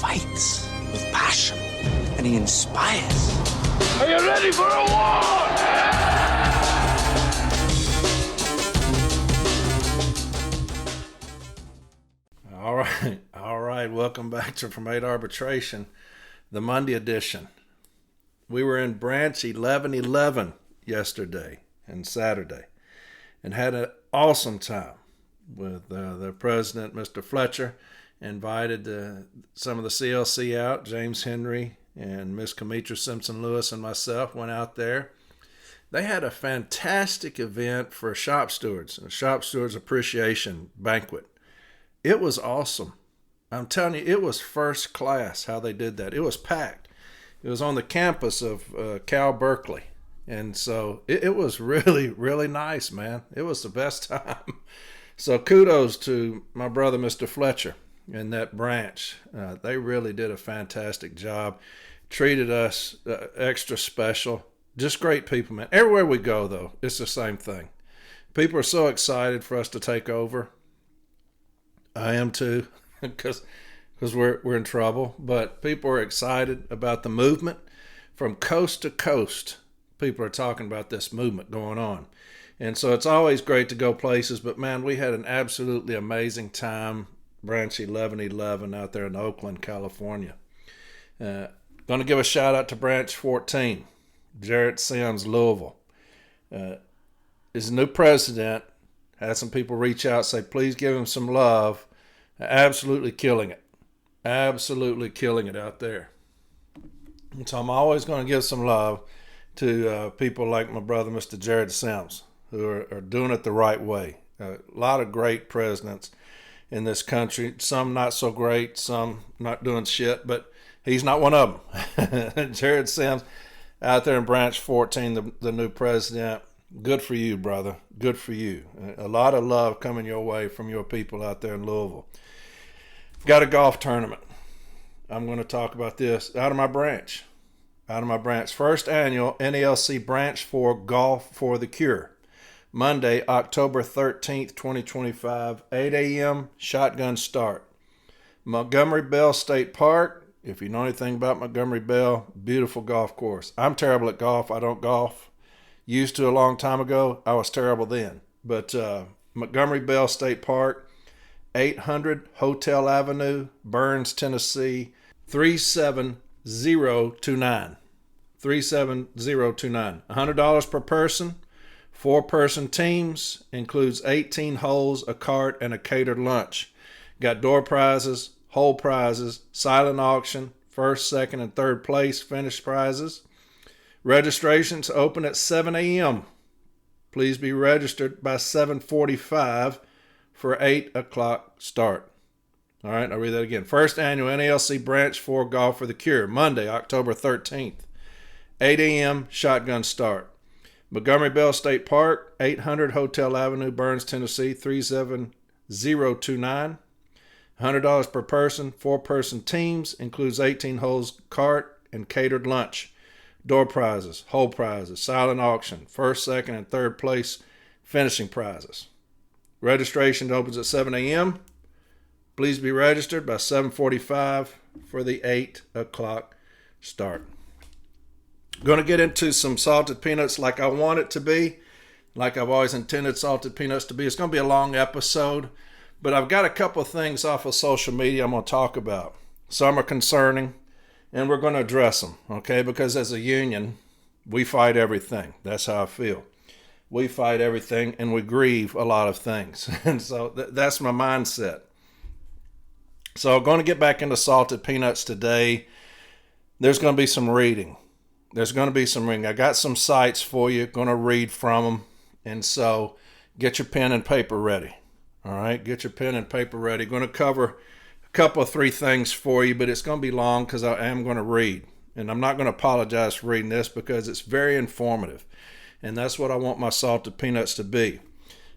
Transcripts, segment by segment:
fights with passion, and he inspires. Are you ready for a war? All right. Welcome back to From 8 Arbitration, the Monday edition. We were in branch 1111 yesterday and Saturday and had an awesome time with the president, Mr. Fletcher. Invited some of the CLC out. James Henry and Miss Kamitra Simpson-Lewis and myself went out there. They had a fantastic event for shop stewards, a shop stewards appreciation banquet. It was awesome. I'm telling you, it was first class how they did that. It was packed. It was on the campus of Cal Berkeley. And so it was really, really nice, man. It was the best time. So kudos to my brother, Mr. Fletcher, and that branch. They really did a fantastic job. Treated us extra special. Just great people, man. Everywhere we go, though, it's the same thing. People are so excited for us to take over. I am too, because we're in trouble. But people are excited about the movement. From coast to coast, people are talking about this movement going on. And so it's always great to go places. But, man, we had an absolutely amazing time, Branch 1111 out there in Oakland, California. Going to give a shout-out to Branch 14, Jarrett Sims, Louisville. His new president had some people reach out, say, please give him some love. Absolutely killing it. Absolutely killing it out there. And so I'm always going to give some love to people like my brother, Mr. Jared Sims, who are doing it the right way. A lot of great presidents in this country. Some not so great, some not doing shit, but he's not one of them. Jared Sims out there in Branch 14, the new president. Good for you, brother. Good for you. A lot of love coming your way from your people out there in Louisville. Got a golf tournament. I'm going to talk about this out of my branch. First annual NALC Branch 4 Golf for the Cure. Monday, October 13th, 2025, 8 a.m., shotgun start. Montgomery Bell State Park. If you know anything about Montgomery Bell, beautiful golf course. I'm terrible at golf. I don't golf. Used to a long time ago. I was terrible then. But Montgomery Bell State Park, 800 Hotel Avenue, Burns, Tennessee, 37029. 37029. $100 per person. 4-person teams. Includes 18 holes, a cart, and a catered lunch. Got door prizes, hole prizes, silent auction, first, second, and third place finish prizes. Registrations open at 7 a.m. Please be registered by 7:45 for 8 o'clock start. All right, I'll read that again. First annual NALC Branch 4 Golf for the Cure, Monday, October 13th, 8 a.m., shotgun start. Montgomery Bell State Park, 800 Hotel Avenue, Burns, Tennessee, 37029. $100 per person, 4-person teams, includes 18 holes, cart, and catered lunch. Door prizes, hole prizes, silent auction, first, second, and third place finishing prizes. Registration opens at 7 a.m. Please be registered by 7:45 for the 8 o'clock start. Going to get into some salted peanuts like I want it to be, like I've always intended salted peanuts to be. It's going to be a long episode, but I've got a couple of things off of social media I'm going to talk about. Some are concerning, and we're going to address them, okay? Because as a union, we fight everything. That's how I feel. We fight everything, and we grieve a lot of things. And so that's my mindset. So I'm going to get back into salted peanuts today. There's going to be some reading. I got some sites for you. Going to read from them. And so get your pen and paper ready. All right? Get your pen and paper ready. Going to cover a couple of 3 things for you, but it's going to be long because I am going to read. And I'm not going to apologize for reading this because it's very informative. And that's what I want my salted peanuts to be.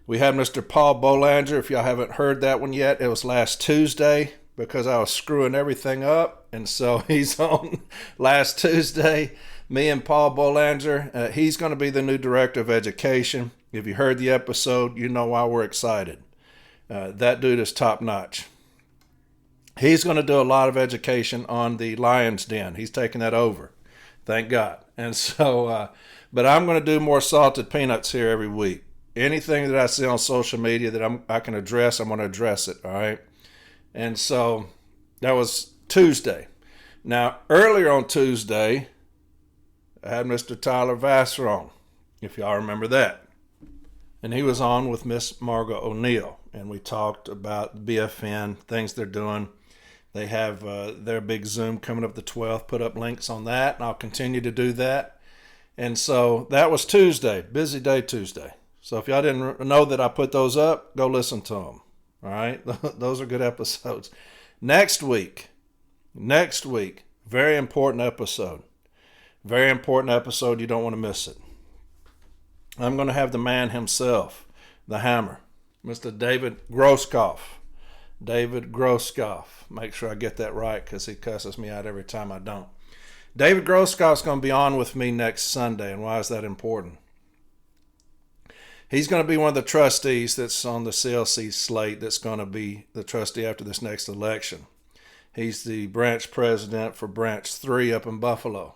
We had Mr. Paul Bolanger. If y'all haven't heard that one yet, it was last Tuesday because I was screwing everything up. And so he's on last Tuesday. Me and Paul Bolanger. He's going to be the new director of education. If you heard the episode, you know why we're excited. That dude is top notch. He's going to do a lot of education on the Lion's Den. He's taking that over. Thank God. And so, but I'm going to do more salted peanuts here every week. Anything that I see on social media that I can address, I'm going to address it. All right. And so that was Tuesday. Now, earlier on Tuesday, I had Mr. Tyler Vassar on, if y'all remember that. And he was on with Miss Margot O'Neill. And we talked about BFN, things they're doing. They have their big Zoom coming up the 12th. Put up links on that, and I'll continue to do that. And so that was Tuesday, busy day Tuesday. So if y'all didn't know that I put those up, go listen to them. All right? Those are good episodes. Next week, very important episode. Very important episode. You don't want to miss it. I'm going to have the man himself, the hammer, Mr. David Groskopf. David Groskopf. Make sure I get that right because he cusses me out every time I don't. David Groskopf's going to be on with me next Sunday. And why is that important? He's going to be one of the trustees that's on the CLC slate that's going to be the trustee after this next election. He's the branch president for Branch 3 up in Buffalo.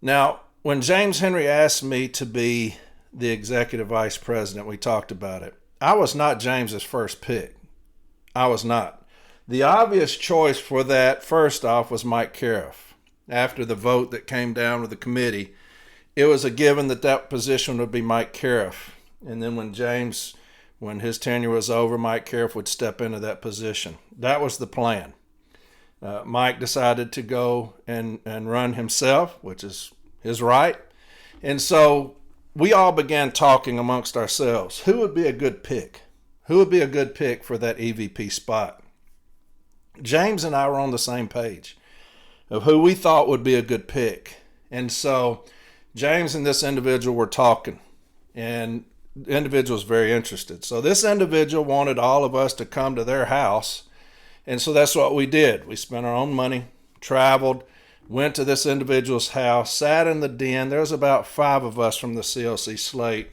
Now, when James Henry asked me to be the executive vice president, we talked about it. I was not James's first pick. I was not. The obvious choice for that, first off, was Mike Cariff. After the vote that came down with the committee, it was a given that that position would be Mike Cariff. And then when his tenure was over, Mike Cariff would step into that position. That was the plan. Mike decided to go and run himself, which is his right. And so we all began talking amongst ourselves. Who would be a good pick? Who would be a good pick for that EVP spot? James and I were on the same page of who we thought would be a good pick. And so James and this individual were talking, and the individual was very interested. So this individual wanted all of us to come to their house, and so that's what we did. We spent our own money, traveled, went to this individual's house, sat in the den. There was about 5 of us from the CLC slate.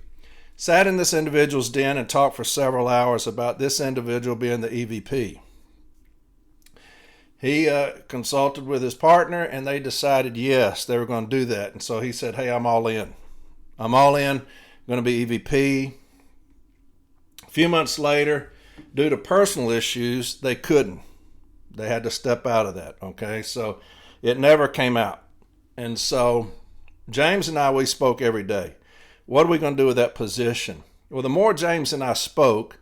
Sat in this individual's den and talked for several hours about this individual being the EVP. He consulted with his partner, and they decided, yes, they were going to do that. And so he said, hey, I'm all in. I'm all in. I'm going to be EVP. A few months later, due to personal issues, they couldn't. They had to step out of that, okay? So it never came out. And so James and I, we spoke every day. What are we going to do with that position? Well, the more James and I spoke,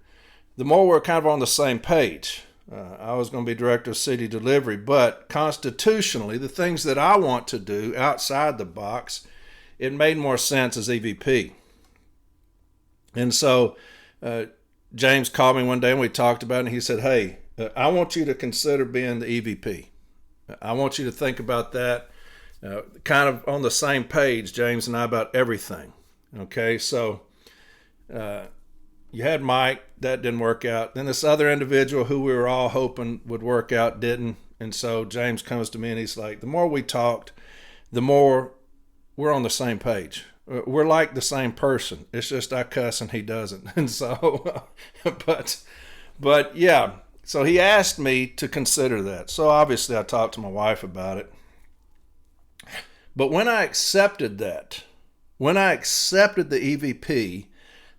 the more we're kind of on the same page. I was going to be director of city delivery, but constitutionally, the things that I want to do outside the box, it made more sense as EVP. And so James called me one day and we talked about it, and he said, hey, I want you to consider being the EVP. I want you to think about that, kind of on the same page, James and I, about everything. Okay, so you had Mike, that didn't work out. Then this other individual who we were all hoping would work out didn't. And so James comes to me and he's like, the more we talked, the more we're on the same page. We're like the same person. It's just I cuss and he doesn't. And so, but yeah, so he asked me to consider that. So obviously I talked to my wife about it. But when I accepted that, when I accepted the EVP,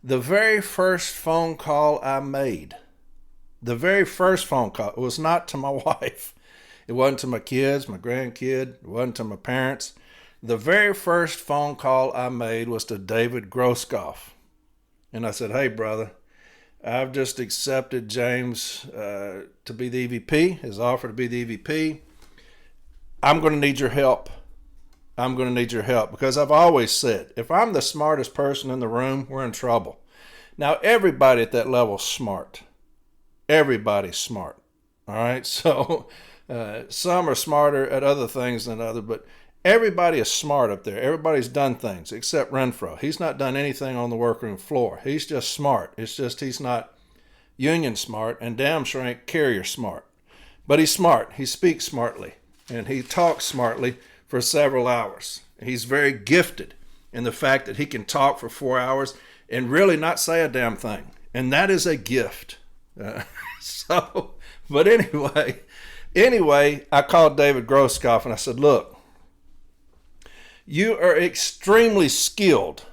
the very first phone call I made, it was not to my wife. It wasn't to my kids, my grandkid. It wasn't to my parents. The very first phone call I made was to David Groskopf. And I said, hey, brother, I've just accepted James to be the EVP, his offer to be the EVP. I'm going to need your help. I'm going to need your help, because I've always said, if I'm the smartest person in the room, we're in trouble. Now, everybody at that level is smart. Everybody's smart. All right. So some are smarter at other things than others, but everybody is smart up there. Everybody's done things except Renfro. He's not done anything on the workroom floor. He's just smart. It's just he's not union smart, and damn sure ain't carrier smart. But he's smart. He speaks smartly, and he talks smartly for several hours. He's very gifted in the fact that he can talk for 4 hours and really not say a damn thing. And that is a gift. So But anyway, I called David Grosskopf and I said, look, you are extremely skilled.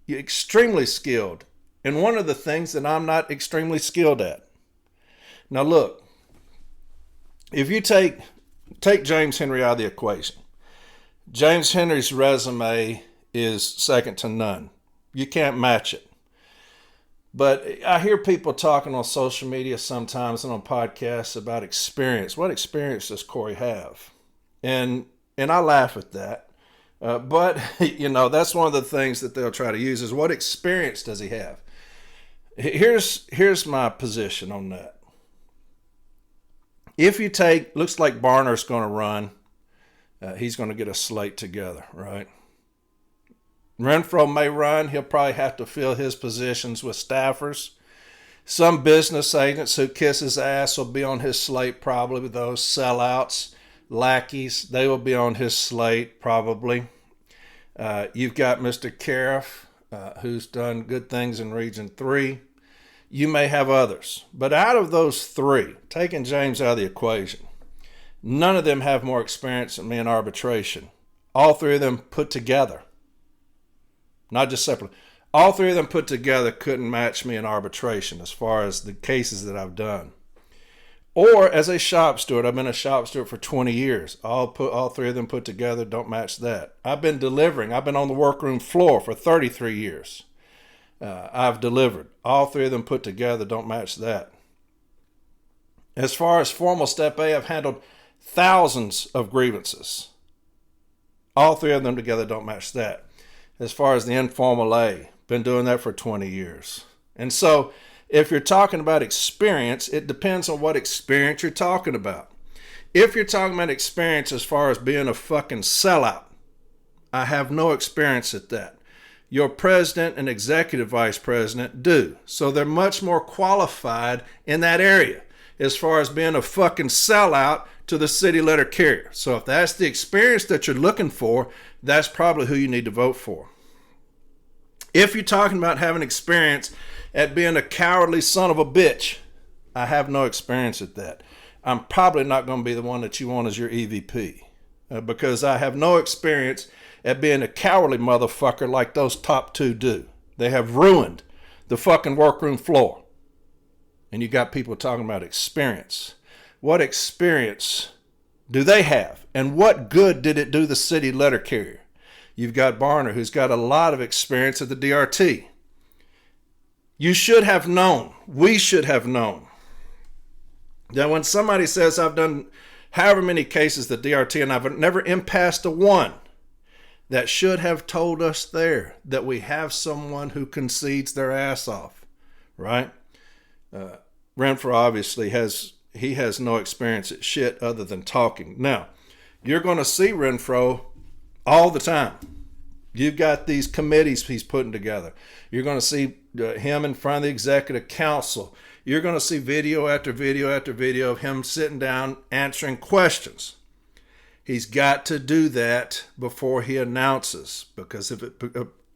You're extremely skilled. And one of the things that I'm not extremely skilled at. Now look, if you take James Henry out of the equation, James Henry's resume is second to none. You can't match it. But I hear people talking on social media sometimes and on podcasts about experience. What experience does Corey have? And I laugh at that. But, that's one of the things that they'll try to use is what experience does he have? Here's my position on that. If you looks like Barner's going to run, he's going to get a slate together, right? Renfro may run. He'll probably have to fill his positions with staffers. Some business agents who kiss his ass will be on his slate probably, with those sellouts. Lackeys, they will be on his slate probably. You've got Mr. Cariff, who's done good things in Region 3. You may have others. But out of those three, taking James out of the equation, none of them have more experience than me in arbitration. All three of them put together. Not just separately. All three of them put together couldn't match me in arbitration as far as the cases that I've done. Or as a shop steward, I've been a shop steward for 20 years. All three of them put together don't match that. I've been delivering. I've been on the workroom floor for 33 years. I've delivered. All three of them put together don't match that. As far as formal step A, I've handled thousands of grievances. All three of them together don't match that. As far as the informal A, been doing that for 20 years. And so if you're talking about experience, it depends on what experience you're talking about. If you're talking about experience as far as being a fucking sellout, I have no experience at that. Your president and executive vice president do. So they're much more qualified in that area as far as being a fucking sellout to the city letter carrier. So if that's the experience that you're looking for, that's probably who you need to vote for. If you're talking about having experience at being a cowardly son of a bitch, I have no experience at that. I'm probably not going to be the one that you want as your EVP because I have no experience at being a cowardly motherfucker like those top two do. They have ruined the fucking workroom floor. And you got people talking about experience. What experience do they have? And what good did it do the city letter carrier? You've got Barner, who's got a lot of experience at the DRT. You should have known, we should have known, that when somebody says I've done however many cases at the DRT and I've never impassed a one, that should have told us there that we have someone who concedes their ass off, right? Renfro obviously has no experience at shit other than talking. Now, you're going to see Renfro all the time. You've got these committees he's putting together. You're going to see him in front of the executive council. You're going to see video after video after video of him sitting down answering questions. He's got to do that before he announces, because if it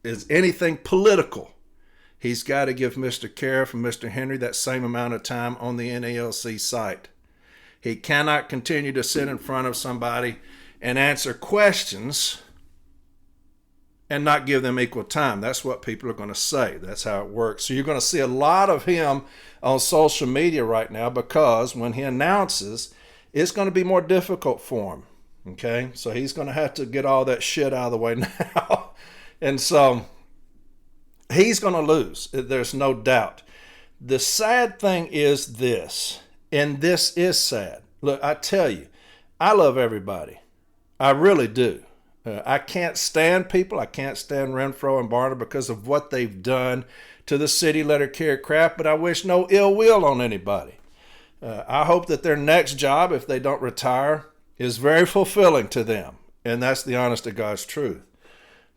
is anything political, he's got to give Mr. Cariff and Mr. Henry that same amount of time on the NALC site. He cannot continue to sit in front of somebody and answer questions and not give them equal time. That's what people are going to say. That's how it works. So you're going to see a lot of him on social media right now because when he announces, it's going to be more difficult for him. Okay? So he's going to have to get all that shit out of the way now. And so he's going to lose. There's no doubt. The sad thing is this, and this is sad. Look, I tell you, I love everybody. I really do. I can't stand people. I can't stand Renfro and Barner because of what they've done to the city letter carrier crap, but I wish no ill will on anybody. I hope that their next job, if they don't retire, is very fulfilling to them, and that's the honest to God's truth.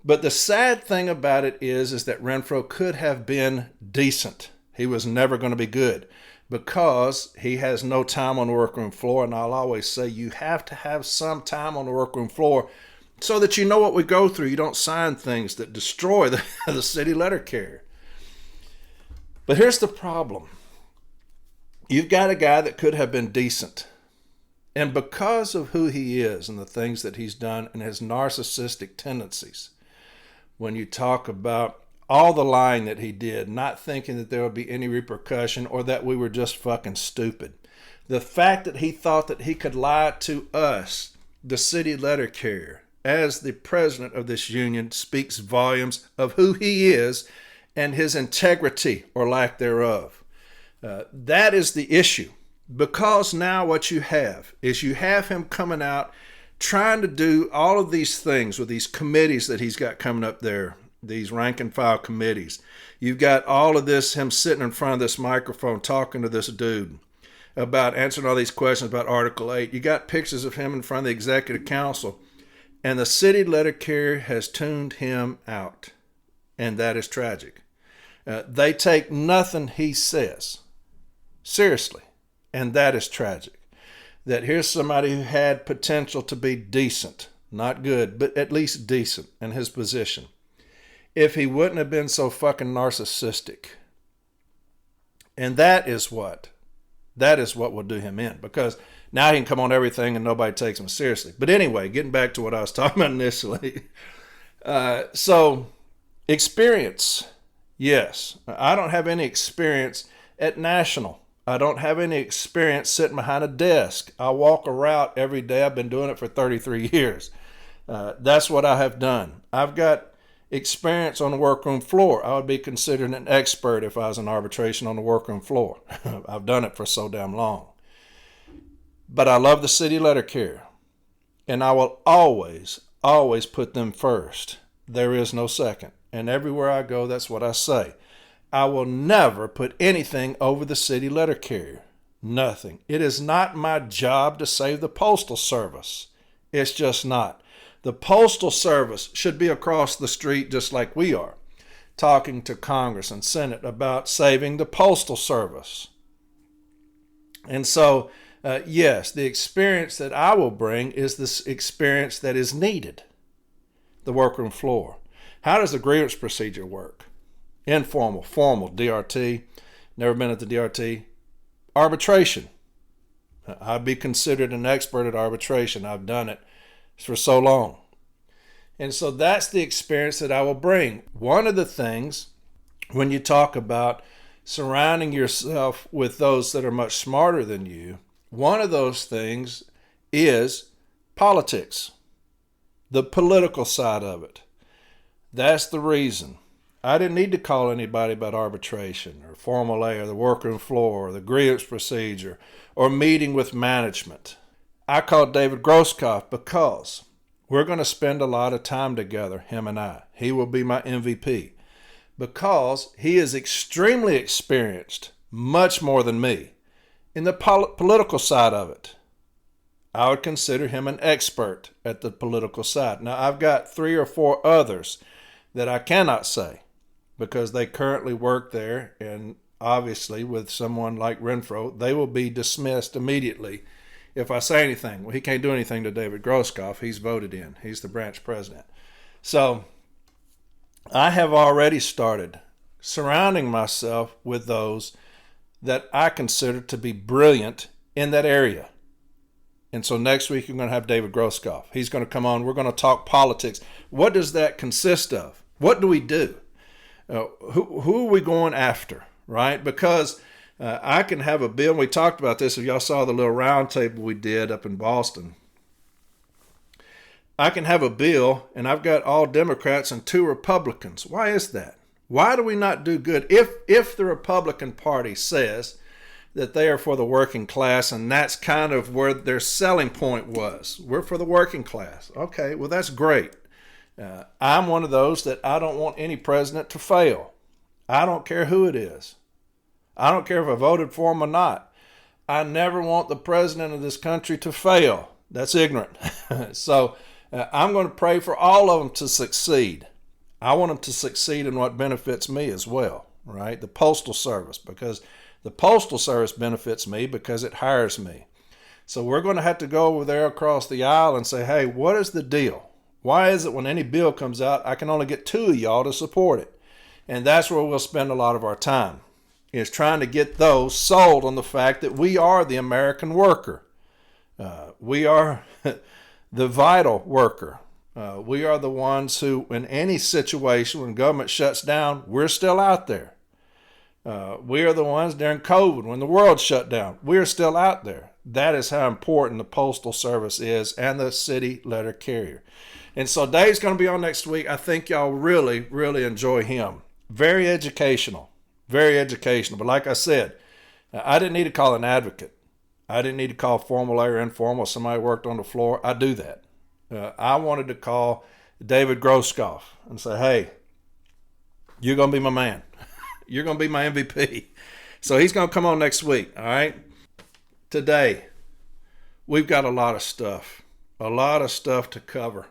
But the sad thing about it is that Renfro could have been decent. He was never going to be good because he has no time on the workroom floor, and I'll always say you have to have some time on the workroom floor so that you know what we go through. You don't sign things that destroy the city letter carrier. But here's the problem. You've got a guy that could have been decent. And because of who he is and the things that he's done and his narcissistic tendencies, when you talk about all the lying that he did, not thinking that there would be any repercussion or that we were just fucking stupid. The fact that he thought that he could lie to us, the city letter carrier, as the president of this union, speaks volumes of who he is and his integrity or lack thereof. That is the issue. Because now what you have is you have him coming out trying to do all of these things with these committees that he's got coming up there, these rank and file committees. You've got all of this, him sitting in front of this microphone talking to this dude about answering all these questions about Article 8. You got pictures of him in front of the executive council, and the city letter carrier has tuned him out, and that is tragic. They take nothing he says seriously. And that is tragic. That here's somebody who had potential to be decent, not good, but at least decent in his position. If he wouldn't have been so fucking narcissistic. And that is what will do him in. Because now he can come on everything and nobody takes him seriously. But anyway, getting back to what I was talking about initially. So, experience. Yes. I don't have any experience at national. I don't have any experience sitting behind a desk. I walk a route every day. I've been doing it for 33 years. That's what I have done. I've got experience on the workroom floor. I would be considered an expert if I was in arbitration on the workroom floor. I've done it for so damn long. But I love the city letter carrier. And I will always, always put them first. There is no second. And everywhere I go, that's what I say. I will never put anything over the city letter carrier. Nothing. It is not my job to save the Postal Service. It's just not. The Postal Service should be across the street just like we are, talking to Congress and Senate about saving the Postal Service. And so, yes, the experience that I will bring is this experience that is needed. The workroom floor. How does the grievance procedure work? Informal, formal, DRT. Never been at the DRT. Arbitration. I'd be considered an expert at arbitration. I've done it for so long. And so that's the experience that I will bring. One of the things, when you talk about surrounding yourself with those that are much smarter than you, one of those things is politics. The political side of it. That's the reason. I didn't need to call anybody about arbitration or Formal A or the workroom floor or the grievance procedure or meeting with management. I called David Grosskopf because we're going to spend a lot of time together, him and I. He will be my MVP because he is extremely experienced, much more than me, in the political side of it. I would consider him an expert at the political side. Now, I've got 3 or 4 others that I cannot say, because they currently work there, and obviously with someone like Renfro, they will be dismissed immediately if I say anything. Well, he can't do anything to David Grosskopf. He's voted in. He's the branch president. So I have already started surrounding myself with those that I consider to be brilliant in that area. And so next week, you're going to have David Grosskopf. He's going to come on. We're going to talk politics. What does that consist of? What do we do? Who are we going after, right? Because I can have a bill. We talked about this. If y'all saw the little round table we did up in Boston. I can have a bill, and I've got all Democrats and 2 Republicans. Why is that? Why do we not do good? If the Republican Party says that they are for the working class, and that's kind of where their selling point was. We're for the working class. Okay, well, that's great. I'm one of those that I don't want any president to fail. I don't care who it is. I don't care if I voted for him or not. I never want the president of this country to fail. That's ignorant. So I'm going to pray for all of them to succeed. I want them to succeed in what benefits me as well, right? The Postal Service, because the Postal Service benefits me because it hires me. So we're going to have to go over there across the aisle and say, hey, what is the deal? Why is it when any bill comes out, I can only get 2 of y'all to support it? And that's where we'll spend a lot of our time. is trying to get those sold on the fact that we are the American worker. We are the vital worker. We are the ones who, in any situation, when government shuts down, we're still out there. We are the ones during COVID, when the world shut down, we're still out there. That is how important the Postal Service is and the city letter carrier. And so Dave's going to be on next week. I think y'all really, really enjoy him. Very educational. Very educational. But like I said, I didn't need to call an advocate. I didn't need to call formal or informal. Somebody worked on the floor. I do that. I wanted to call David Groskopf and say, hey, you're going to be my man. You're going to be my MVP. So he's going to come on next week, all right? Today, we've got a lot of stuff to cover.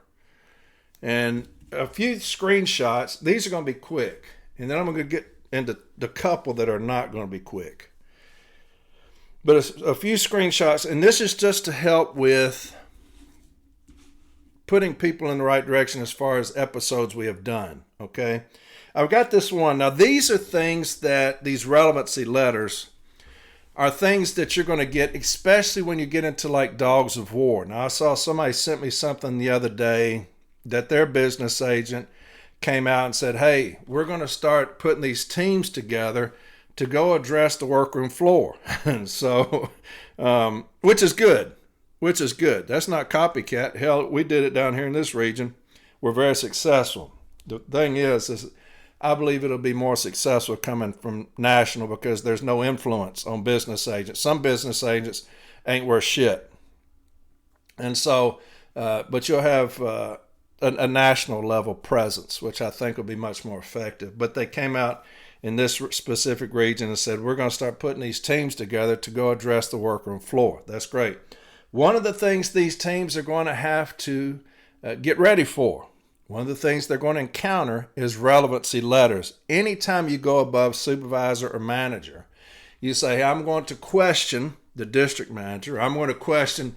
And a few screenshots. These are going to be quick. And then I'm going to get into the couple that are not going to be quick. But a few screenshots. And this is just to help with putting people in the right direction as far as episodes we have done. Okay? I've got this one. Now, these are things that these relevancy letters are things that you're going to get, especially when you get into like dogs of war. Now, I saw somebody sent me something the other day that their business agent came out and said, hey, we're going to start putting these teams together to go address the workroom floor. And so, which is good. That's not copycat. Hell, we did it down here in this region. We're very successful. The thing is I believe it'll be more successful coming from national because there's no influence on business agents. Some business agents ain't worth shit. And so, but you'll have a national level presence, which I think will be much more effective. But they came out in this specific region and said, we're going to start putting these teams together to go address the workroom floor. That's great. One of the things these teams are going to have to get ready for, one of the things they're going to encounter is relevancy letters. Anytime you go above supervisor or manager, you say, I'm going to question the district manager. I'm going to question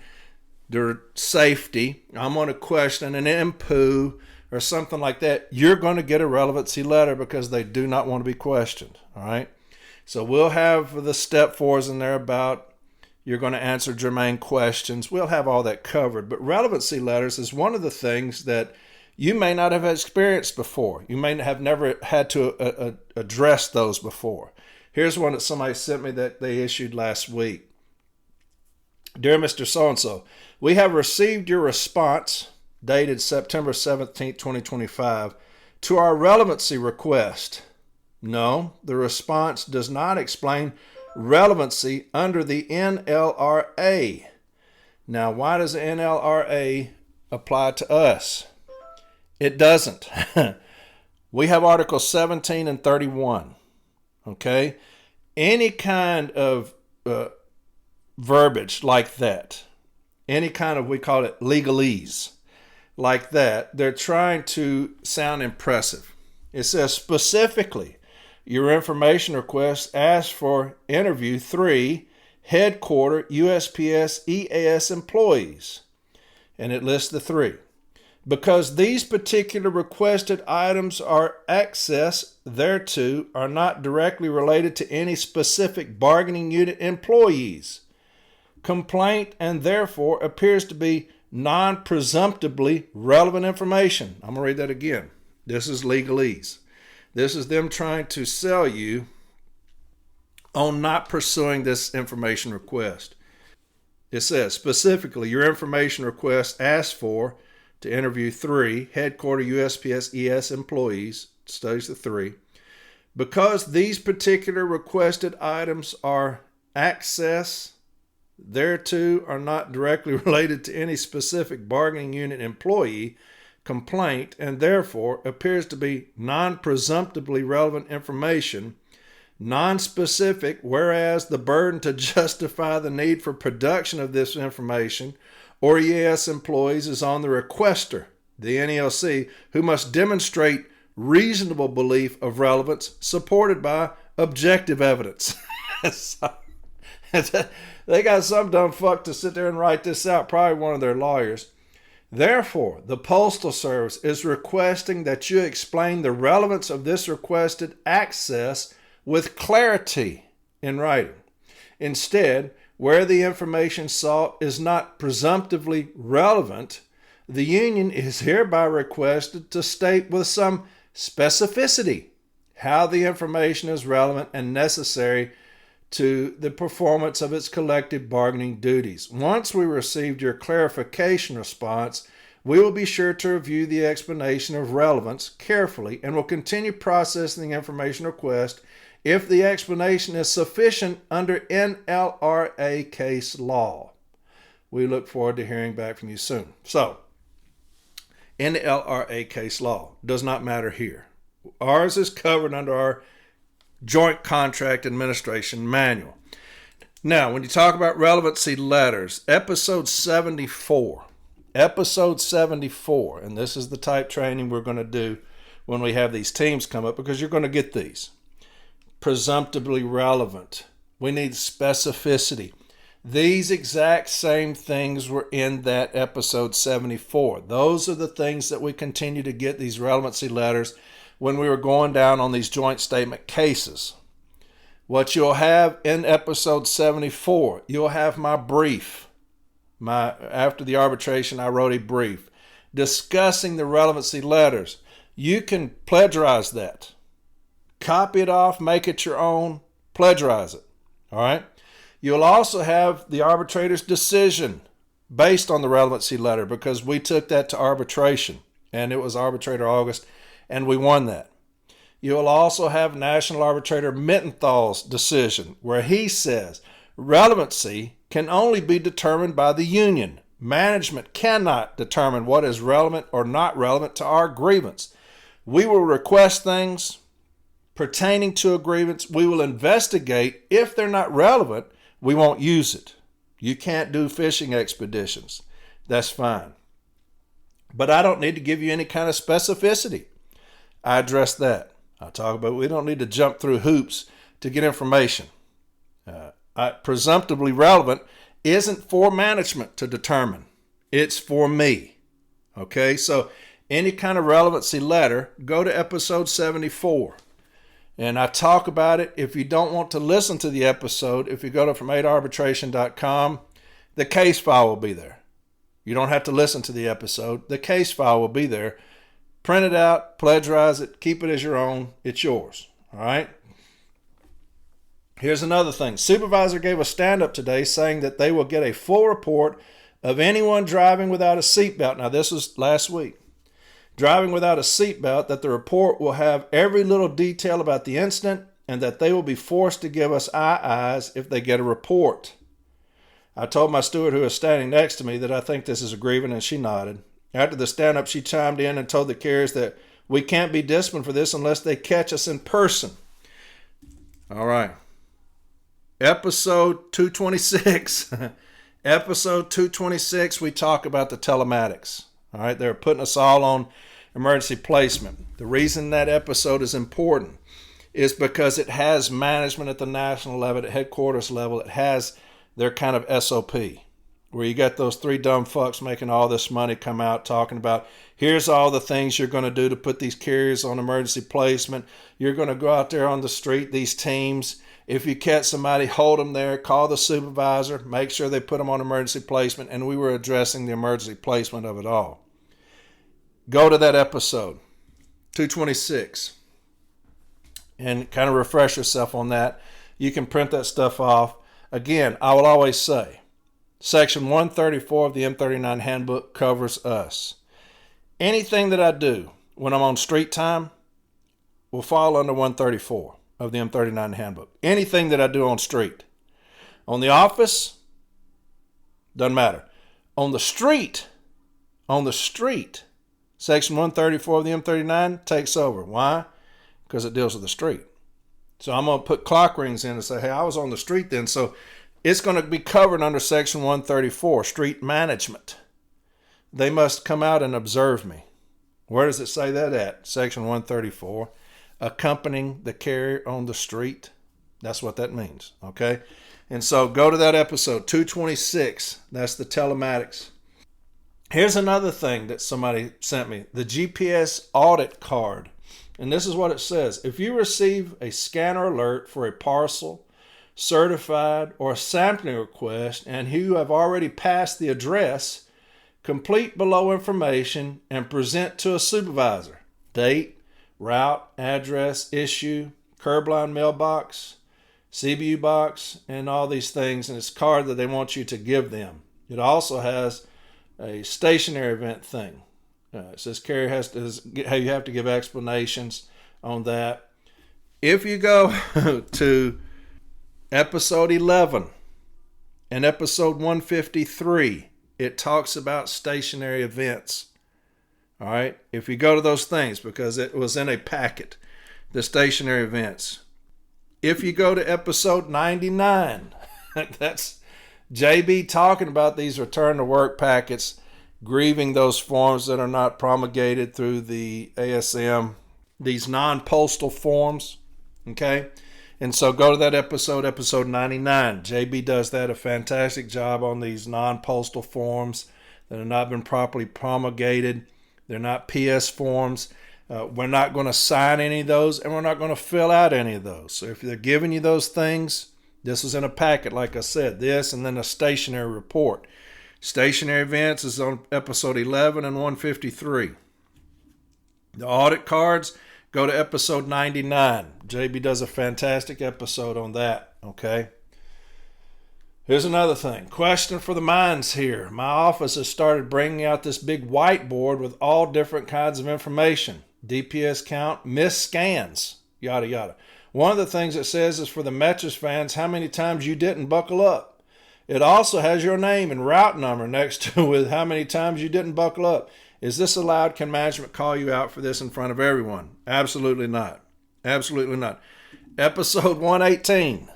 their safety. I'm going to question an MPOO or something like that. You're going to get a relevancy letter because they do not want to be questioned. All right. So we'll have the step 4s in there about you're going to answer germane questions. We'll have all that covered. But relevancy letters is one of the things that you may not have experienced before. You may have never had to address those before. Here's one that somebody sent me that they issued last week. Dear Mr. So-and-so, we have received your response dated September 17, 2025 to our relevancy request. No, the response does not explain relevancy under the NLRA. Now, why does the NLRA apply to us? It doesn't. We have Articles 17 and 31. Okay? Any kind of verbiage like that, any kind of, we call it legalese, like that, they're trying to sound impressive. It says specifically, your information request asks for interview 3, headquarter USPS EAS employees. And it lists the 3. Because these particular requested items are access thereto are not directly related to any specific bargaining unit employees. Complaint and therefore appears to be non-presumptively relevant information. I'm going to read that again. This is legalese. This is them trying to sell you on not pursuing this information request. It says specifically your information request asks for to interview 3 headquarter USPS ES employees, studies the 3, because these particular requested items are access thereto are not directly related to any specific bargaining unit employee complaint and therefore appears to be non-presumptively relevant information, non-specific, whereas the burden to justify the need for production of this information or EAS employees is on the requester, the NELC, who must demonstrate reasonable belief of relevance supported by objective evidence. So, they got some dumb fuck to sit there and write this out, probably one of their lawyers. Therefore, the Postal Service is requesting that you explain the relevance of this requested access with clarity in writing. Instead, where the information sought is not presumptively relevant, the union is hereby requested to state with some specificity how the information is relevant and necessary to the performance of its collective bargaining duties. Once we received your clarification response, we will be sure to review the explanation of relevance carefully and will continue processing the information request if the explanation is sufficient under NLRA case law. We look forward to hearing back from you soon. So, NLRA case law does not matter here. Ours is covered under our Joint Contract Administration Manual. Now, when you talk about relevancy letters, episode 74, and this is the type training we're going to do when we have these teams come up, because you're going to get these. Presumptively relevant. We need specificity. These exact same things were in that episode 74. Those are the things that we continue to get these relevancy letters when we were going down on these joint statement cases. What you'll have in episode 74, you'll have my brief. After the arbitration, I wrote a brief discussing the relevancy letters. You can plagiarize that. Copy it off, make it your own, plagiarize it. All right? You'll also have the arbitrator's decision based on the relevancy letter, because we took that to arbitration, and it was arbitrator August, and we won that. You'll also have National Arbitrator Mittenthal's decision, where he says relevancy can only be determined by the union. Management cannot determine what is relevant or not relevant to our grievance. We will request things pertaining to a grievance. We will investigate. If they're not relevant, we won't use it. You can't do fishing expeditions. That's fine. But I don't need to give you any kind of specificity. I address that. I talk about we don't need to jump through hoops to get information. Presumptively relevant isn't for management to determine. It's for me. Okay, so any kind of relevancy letter, go to episode 74. And I talk about it. If you don't want to listen to the episode, if you go to from8arbitration.com, the case file will be there. You don't have to listen to the episode. The case file will be there. Print it out, plagiarize it, keep it as your own. It's yours. All right? Here's another thing. Supervisor gave a stand-up today saying that they will get a full report of anyone driving without a seatbelt. Now, this was last week. Driving without a seatbelt, that the report will have every little detail about the incident and that they will be forced to give us eyes if they get a report. I told my steward who was standing next to me that I think this is a grievance, and she nodded. After the stand-up, she chimed in and told the carriers that we can't be disciplined for this unless they catch us in person. All right. Episode 226. Episode 226, we talk about the telematics. All right, they're putting us all on emergency placement. The reason that episode is important is because it has management at the national level, at headquarters level. It has their kind of SOP, where you got those three dumb fucks making all this money come out talking about, here's all the things you're going to do to put these carriers on emergency placement. You're going to go out there on the street, these teams. If you catch somebody, hold them there, call the supervisor, make sure they put them on emergency placement, and we were addressing the emergency placement of it all. Go to that episode, 226, and kind of refresh yourself on that. You can print that stuff off. Again, I will always say, Section 134 of the M39 Handbook covers us. Anything that I do when I'm on street time will fall under 134 of the M39 Handbook. Anything that I do on street. On the office, doesn't matter. On the street, Section 134 of the M39 takes over. Why? Because it deals with the street. So I'm going to put clock rings in and say, hey, I was on the street then. So it's going to be covered under Section 134, street management. They must come out and observe me. Where does it say that at? Section 134. Accompanying the carrier on the street. That's what that means, okay? And so go to that episode, 226. That's the telematics. Here's another thing that somebody sent me. The GPS audit card And this is what it says. If you receive a scanner alert for a parcel, certified, or sampling request, and you have already passed the address, complete below information and present to a supervisor. Date, route, address, issue, curb line mailbox, CBU box, and all these things, and it's a card that they want you to give them. It also has a stationary event thing. It says carrier you have to give explanations on that. If you go to episode 11 and episode 153, it talks about stationary events. All right. If you go to those things, because it was in a packet, the stationary events. If you go to episode 99, that's JB talking about these return to work packets, grieving those forms that are not promulgated through the ASM, these non-postal forms. Okay. And so go to that episode 99. JB does that a fantastic job on these non-postal forms that have not been properly promulgated. They're not PS forms. We're not going to sign any of those, and we're not going to fill out any of those. So if they're giving you those things, this is in a packet, like I said, this and then a stationary report. Stationary events is on episode 11 and 153. The audit cards, go to episode 99. JB does a fantastic episode on that, okay? Here's another thing. Question for the minds here. My office has started bringing out this big whiteboard with all different kinds of information. DPS count, missed scans, yada, yada. One of the things it says is for the Metris fans, how many times you didn't buckle up. It also has your name and route number next to with how many times you didn't buckle up. Is this allowed? Can management call you out for this in front of everyone? Absolutely not. Absolutely not. Episode 118.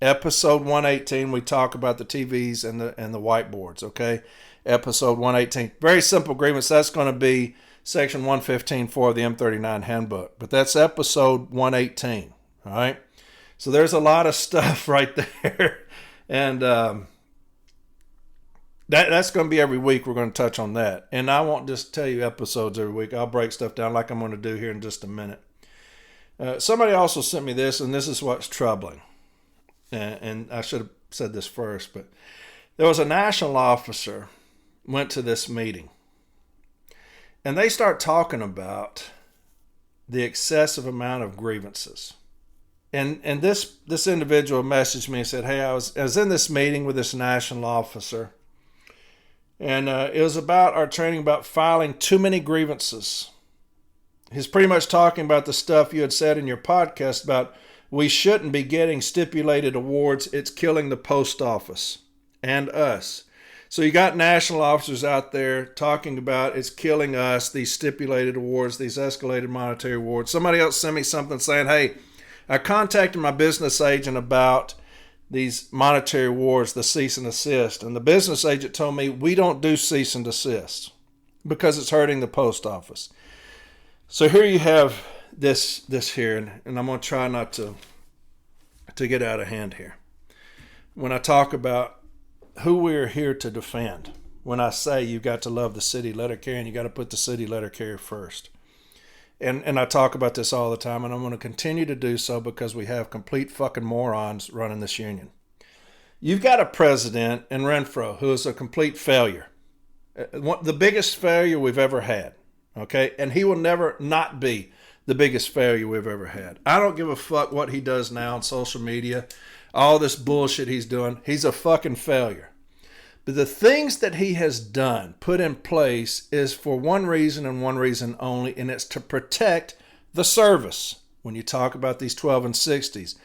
Episode 118, we talk about the TVs and the whiteboards, okay? Episode 118. Very simple agreements. That's going to be section 115.4 of the M39 handbook. But that's episode 118, all right? So there's a lot of stuff right there. And that's going to be every week. We're going to touch on that. And I won't just tell you episodes every week. I'll break stuff down like I'm going to do here in just a minute. Somebody also sent me this, and this is what's troubling. And I should have said this first, but there was a national officer went to this meeting, and they start talking about the excessive amount of grievances. And this individual messaged me and said, hey, I was in this meeting with this national officer, and it was about our training about filing too many grievances. He's pretty much talking about the stuff you had said in your podcast about we shouldn't be getting stipulated awards. It's killing the post office and us. So you got national officers out there talking about it's killing us, these stipulated awards, these escalated monetary awards. Somebody else sent me something saying, hey, I contacted my business agent about these monetary awards, the cease and desist. And the business agent told me we don't do cease and desist because it's hurting the post office. So here you have this here, and I'm going to try not to get out of hand here. When I talk about who we're here to defend, when I say you've got to love the city letter carrier and you got to put the city letter carrier first. And I talk about this all the time, and I'm going to continue to do so because we have complete fucking morons running this union. You've got a president in Renfro who is a complete failure. The biggest failure we've ever had. Okay? And he will never not be the biggest failure we've ever had. I don't give a fuck what he does now on social media. All this bullshit he's doing. He's a fucking failure. But the things that he has done, put in place, is for one reason and one reason only, and it's to protect the service. When you talk about these 12 and 60s,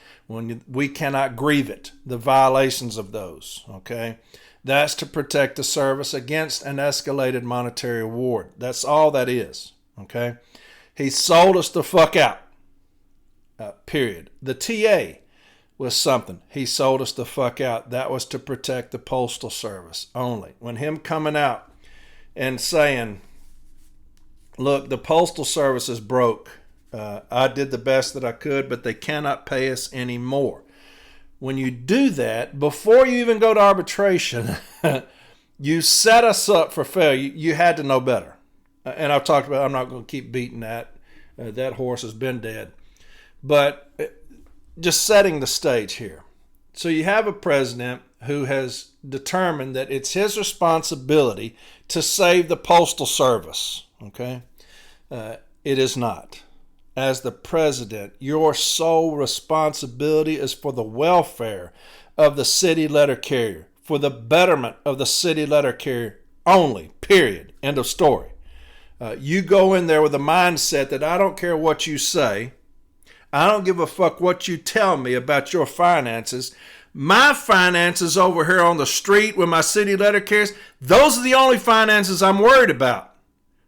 we cannot grieve it, the violations of those, okay? That's to protect the service against an escalated monetary award. That's all that is, okay? He sold us the fuck out, period. The TA was something. He sold us the fuck out. That was to protect the Postal Service only. When him coming out and saying, look, the Postal Service is broke. I did the best that I could, but they cannot pay us anymore. When you do that, before you even go to arbitration, you set us up for failure. You had to know better. And I've talked about, I'm not going to keep beating that That horse has been dead. But just setting the stage here. So you have a president who has determined that it's his responsibility to save the Postal Service. Okay? It is not. As the president, your sole responsibility is for the welfare of the city letter carrier, for the betterment of the city letter carrier only, period. End of story. You go in there with a mindset that I don't care what you say. I don't give a fuck what you tell me about your finances. My finances over here on the street with my city letter carriers, those are the only finances I'm worried about.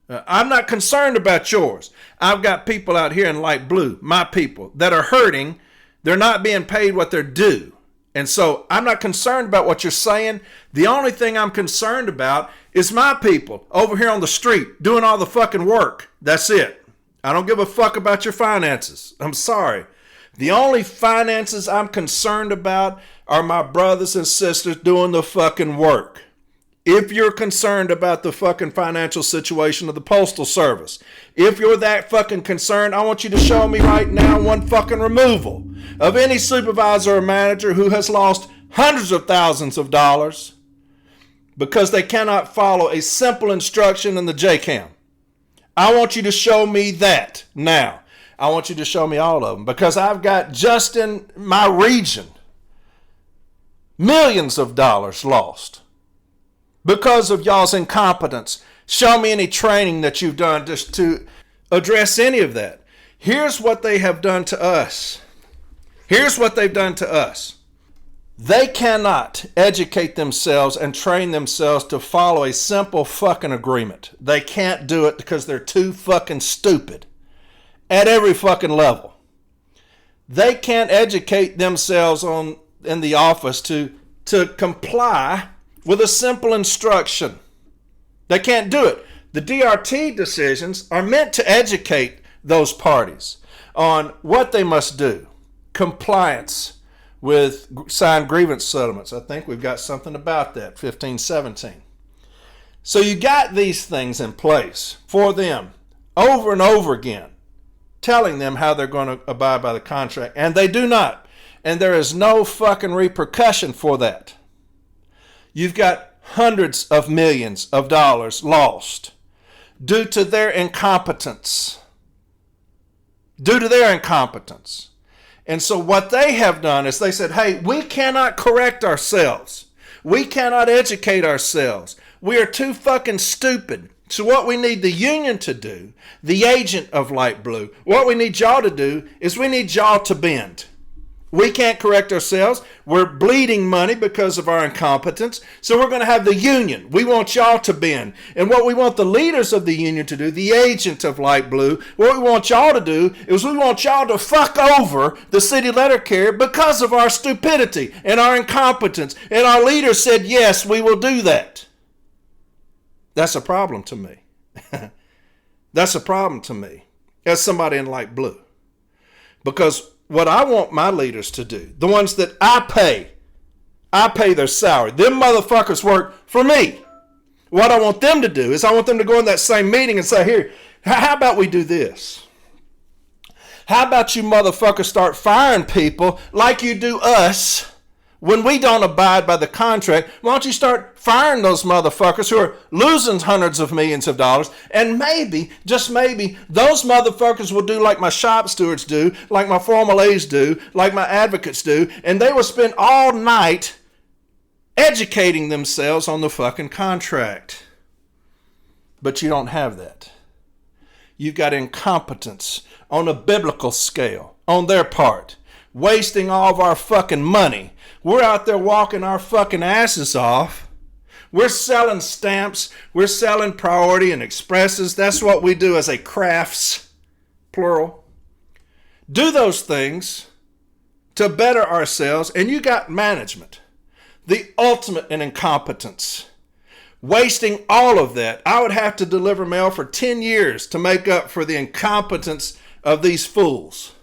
I'm not concerned about yours. I've got people out here in light blue, my people, that are hurting. They're not being paid what they're due. And so I'm not concerned about what you're saying. The only thing I'm concerned about is my people over here on the street doing all the fucking work. That's it. I don't give a fuck about your finances. I'm sorry. The only finances I'm concerned about are my brothers and sisters doing the fucking work. If you're concerned about the fucking financial situation of the Postal Service, if you're that fucking concerned, I want you to show me right now one fucking removal of any supervisor or manager who has lost hundreds of thousands of dollars because they cannot follow a simple instruction in the JCAM. I want you to show me that now. I want you to show me all of them because I've got just in my region millions of dollars lost because of y'all's incompetence. Show me any training that you've done just to address any of that. Here's what they have done to us. Here's what they've done to us. They cannot educate themselves and train themselves to follow a simple fucking agreement. They can't do it because they're too fucking stupid at every fucking level. They can't educate themselves in the office to comply with a simple instruction. They can't do it. The DRT decisions are meant to educate those parties on what they must do. Compliance with signed grievance settlements. I think we've got something about that, 1517. So you got these things in place for them over and over again, telling them how they're going to abide by the contract, and they do not. And there is no fucking repercussion for that. You've got hundreds of millions of dollars lost due to their incompetence. And so what they have done is they said, hey, we cannot correct ourselves. We cannot educate ourselves. We are too fucking stupid. So what we need the union to do, the agent of light blue, what we need y'all to do is we need y'all to bend. We can't correct ourselves. We're bleeding money because of our incompetence. So we're going to have the union. We want y'all to bend. And what we want the leaders of the union to do, the agent of light blue, what we want y'all to do is we want y'all to fuck over the city letter carrier because of our stupidity and our incompetence. And our leaders said, yes, we will do that. That's a problem to me. That's a problem to me as somebody in light blue. Because what I want my leaders to do, the ones that I pay their salary. Them motherfuckers work for me. What I want them to do is I want them to go in that same meeting and say, here, how about we do this? How about you motherfuckers start firing people like you do us when we don't abide by the contract? Why don't you start firing those motherfuckers who are losing hundreds of millions of dollars? And maybe, just maybe, those motherfuckers will do like my shop stewards do, like my formal aides do, like my advocates do, and they will spend all night educating themselves on the fucking contract. But you don't have that. You've got incompetence on a biblical scale on their part, wasting all of our fucking money. We're out there walking our fucking asses off. We're selling stamps. We're selling priority and expresses. That's what we do as a crafts, plural. Do those things to better ourselves. And you got management, the ultimate in incompetence. Wasting all of that. I would have to deliver mail for 10 years to make up for the incompetence of these fools.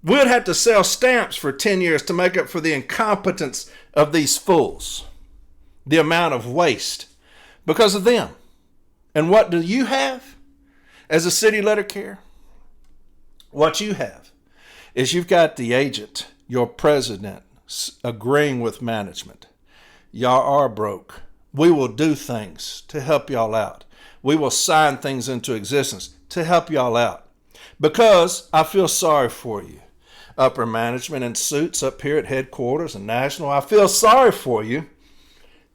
We'd have to sell stamps for 10 years to make up for the incompetence of these fools. The amount of waste because of them. And what do you have? as a city letter carrier, what you have is you've got the agent, your president, agreeing with management. Y'all are broke. We will do things to help y'all out. We will sign things into existence to help y'all out. Because I feel sorry for you. Upper management in suits up here at headquarters and national, I feel sorry for you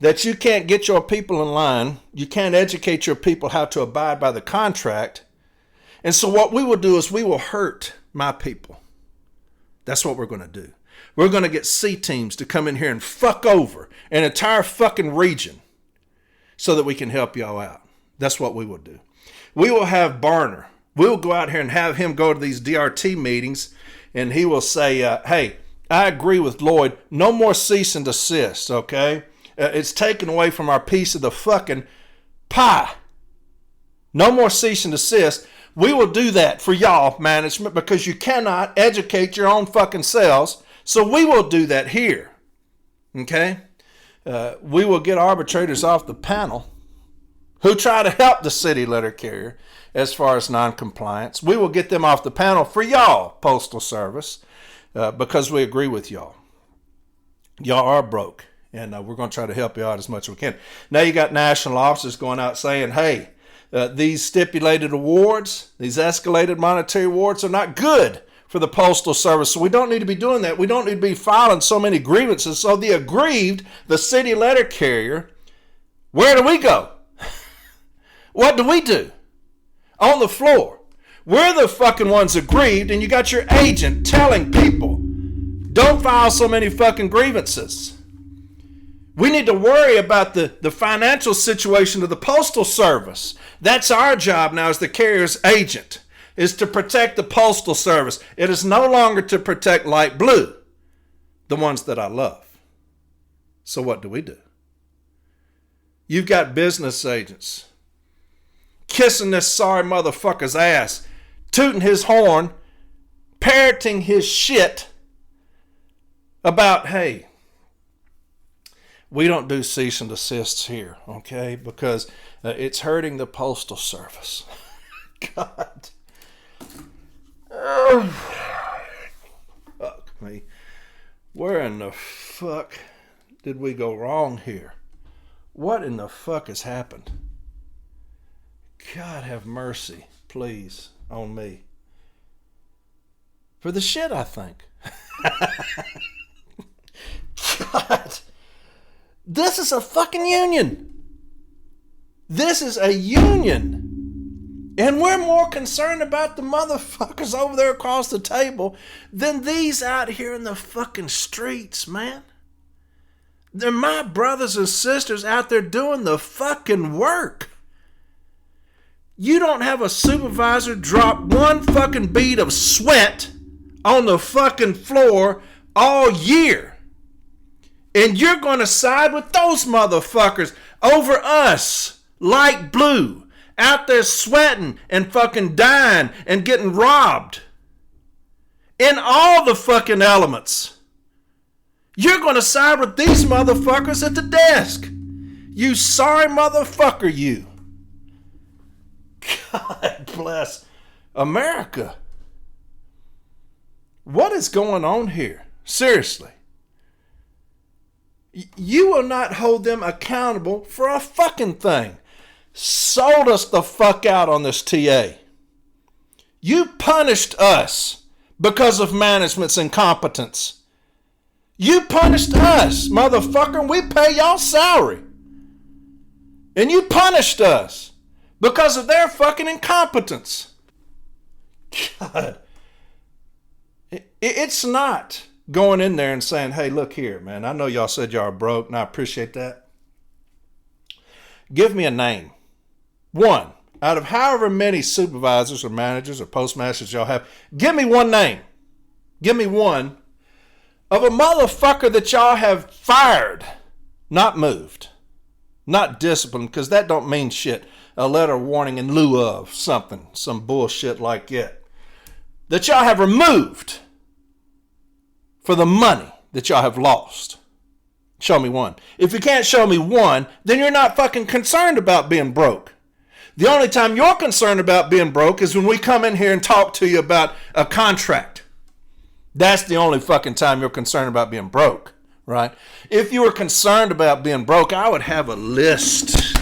that you can't get your people in line. You can't educate your people how to abide by the contract. And so what we will do is we will hurt my people. That's what we're going to do. We're going to get C teams to come in here and fuck over an entire fucking region so that we can help y'all out. That's what we will do. We will have Barner. We'll go out here and have him go to these DRT meetings, and he will say, hey, I agree with Lloyd. No more cease and desist, okay? It's taken away from our piece of the fucking pie. No more cease and desist. We will do that for y'all, management, because you cannot educate your own fucking selves. So we will do that here, okay? We will get arbitrators off the panel who try to help the city letter carrier as far as non-compliance. We will get them off the panel for y'all, Postal Service, because we agree with y'all. Y'all are broke, and we're going to try to help you out as much as we can. Now you got national officers going out saying, hey, these stipulated awards, these escalated monetary awards are not good for the Postal Service. So we don't need to be doing that. We don't need to be filing so many grievances. So the aggrieved, the city letter carrier, where do we go? What do we do? On the floor. We're the fucking ones aggrieved, and you got your agent telling people, don't file so many fucking grievances. We need to worry about the financial situation of the Postal Service. That's our job now as the carrier's agent, is to protect the Postal Service. It is no longer to protect light blue, the ones that I love. So what do? You've got business agents kissing this sorry motherfucker's ass, tooting his horn, parroting his shit about, hey, we don't do cease and desists here, okay? Because it's hurting the Postal Service. God. Oh, fuck me. Where in the fuck did we go wrong here? What in the fuck has happened? God have mercy, please, on me. For the shit, I think. God. This is a fucking union. This is a union. And we're more concerned about the motherfuckers over there across the table than these out here in the fucking streets, man. They're my brothers and sisters out there doing the fucking work. You don't have a supervisor drop one fucking bead of sweat on the fucking floor all year. And you're going to side with those motherfuckers over us, light blue, out there sweating and fucking dying and getting robbed. In all the fucking elements. You're going to side with these motherfuckers at the desk. You sorry motherfucker, you. God bless America. What is going on here? Seriously. You will not hold them accountable for a fucking thing. Sold us the fuck out on this TA. You punished us because of management's incompetence. You punished us, motherfucker, and we pay y'all salary. And you punished us because of their fucking incompetence. God. It's not going in there and saying, hey, look here, man, I know y'all said y'all are broke, and I appreciate that. Give me a name. One. Out of however many supervisors or managers or postmasters y'all have, give me one name. Give me one of a motherfucker that y'all have fired, not moved, not disciplined, because that don't mean shit. A letter of warning in lieu of something, some bullshit like that. That y'all have removed for the money that y'all have lost. Show me one. If you can't show me one, then you're not fucking concerned about being broke. The only time you're concerned about being broke is when we come in here and talk to you about a contract. That's the only fucking time you're concerned about being broke, right? If you were concerned about being broke, I would have a list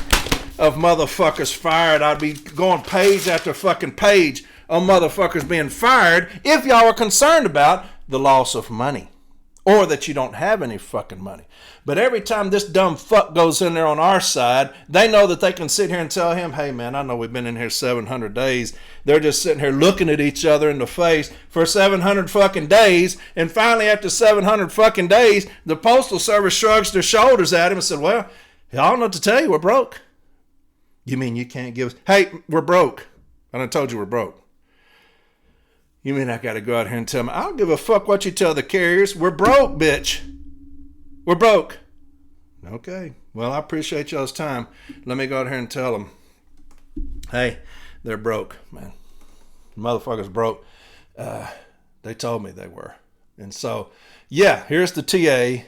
of motherfuckers fired. I'd be going page after fucking page on motherfuckers being fired if y'all were concerned about the loss of money or that you don't have any fucking money. But every time this dumb fuck goes in there on our side, they know that they can sit here and tell him, hey man, I know we've been in here 700 days. They're just sitting here looking at each other in the face for 700 fucking days. And finally, after 700 fucking days, the Postal Service shrugs their shoulders at him and said, well, I don't know what to tell you. We're broke. You mean you can't give us? Hey, we're broke. I done told you we're broke. You mean I got to go out here and tell them, I don't give a fuck what you tell the carriers. We're broke, bitch. We're broke. Okay. Well, I appreciate y'all's time. Let me go out here and tell them, hey, they're broke, man. Motherfuckers broke. They told me they were. And so, yeah, here's the TA.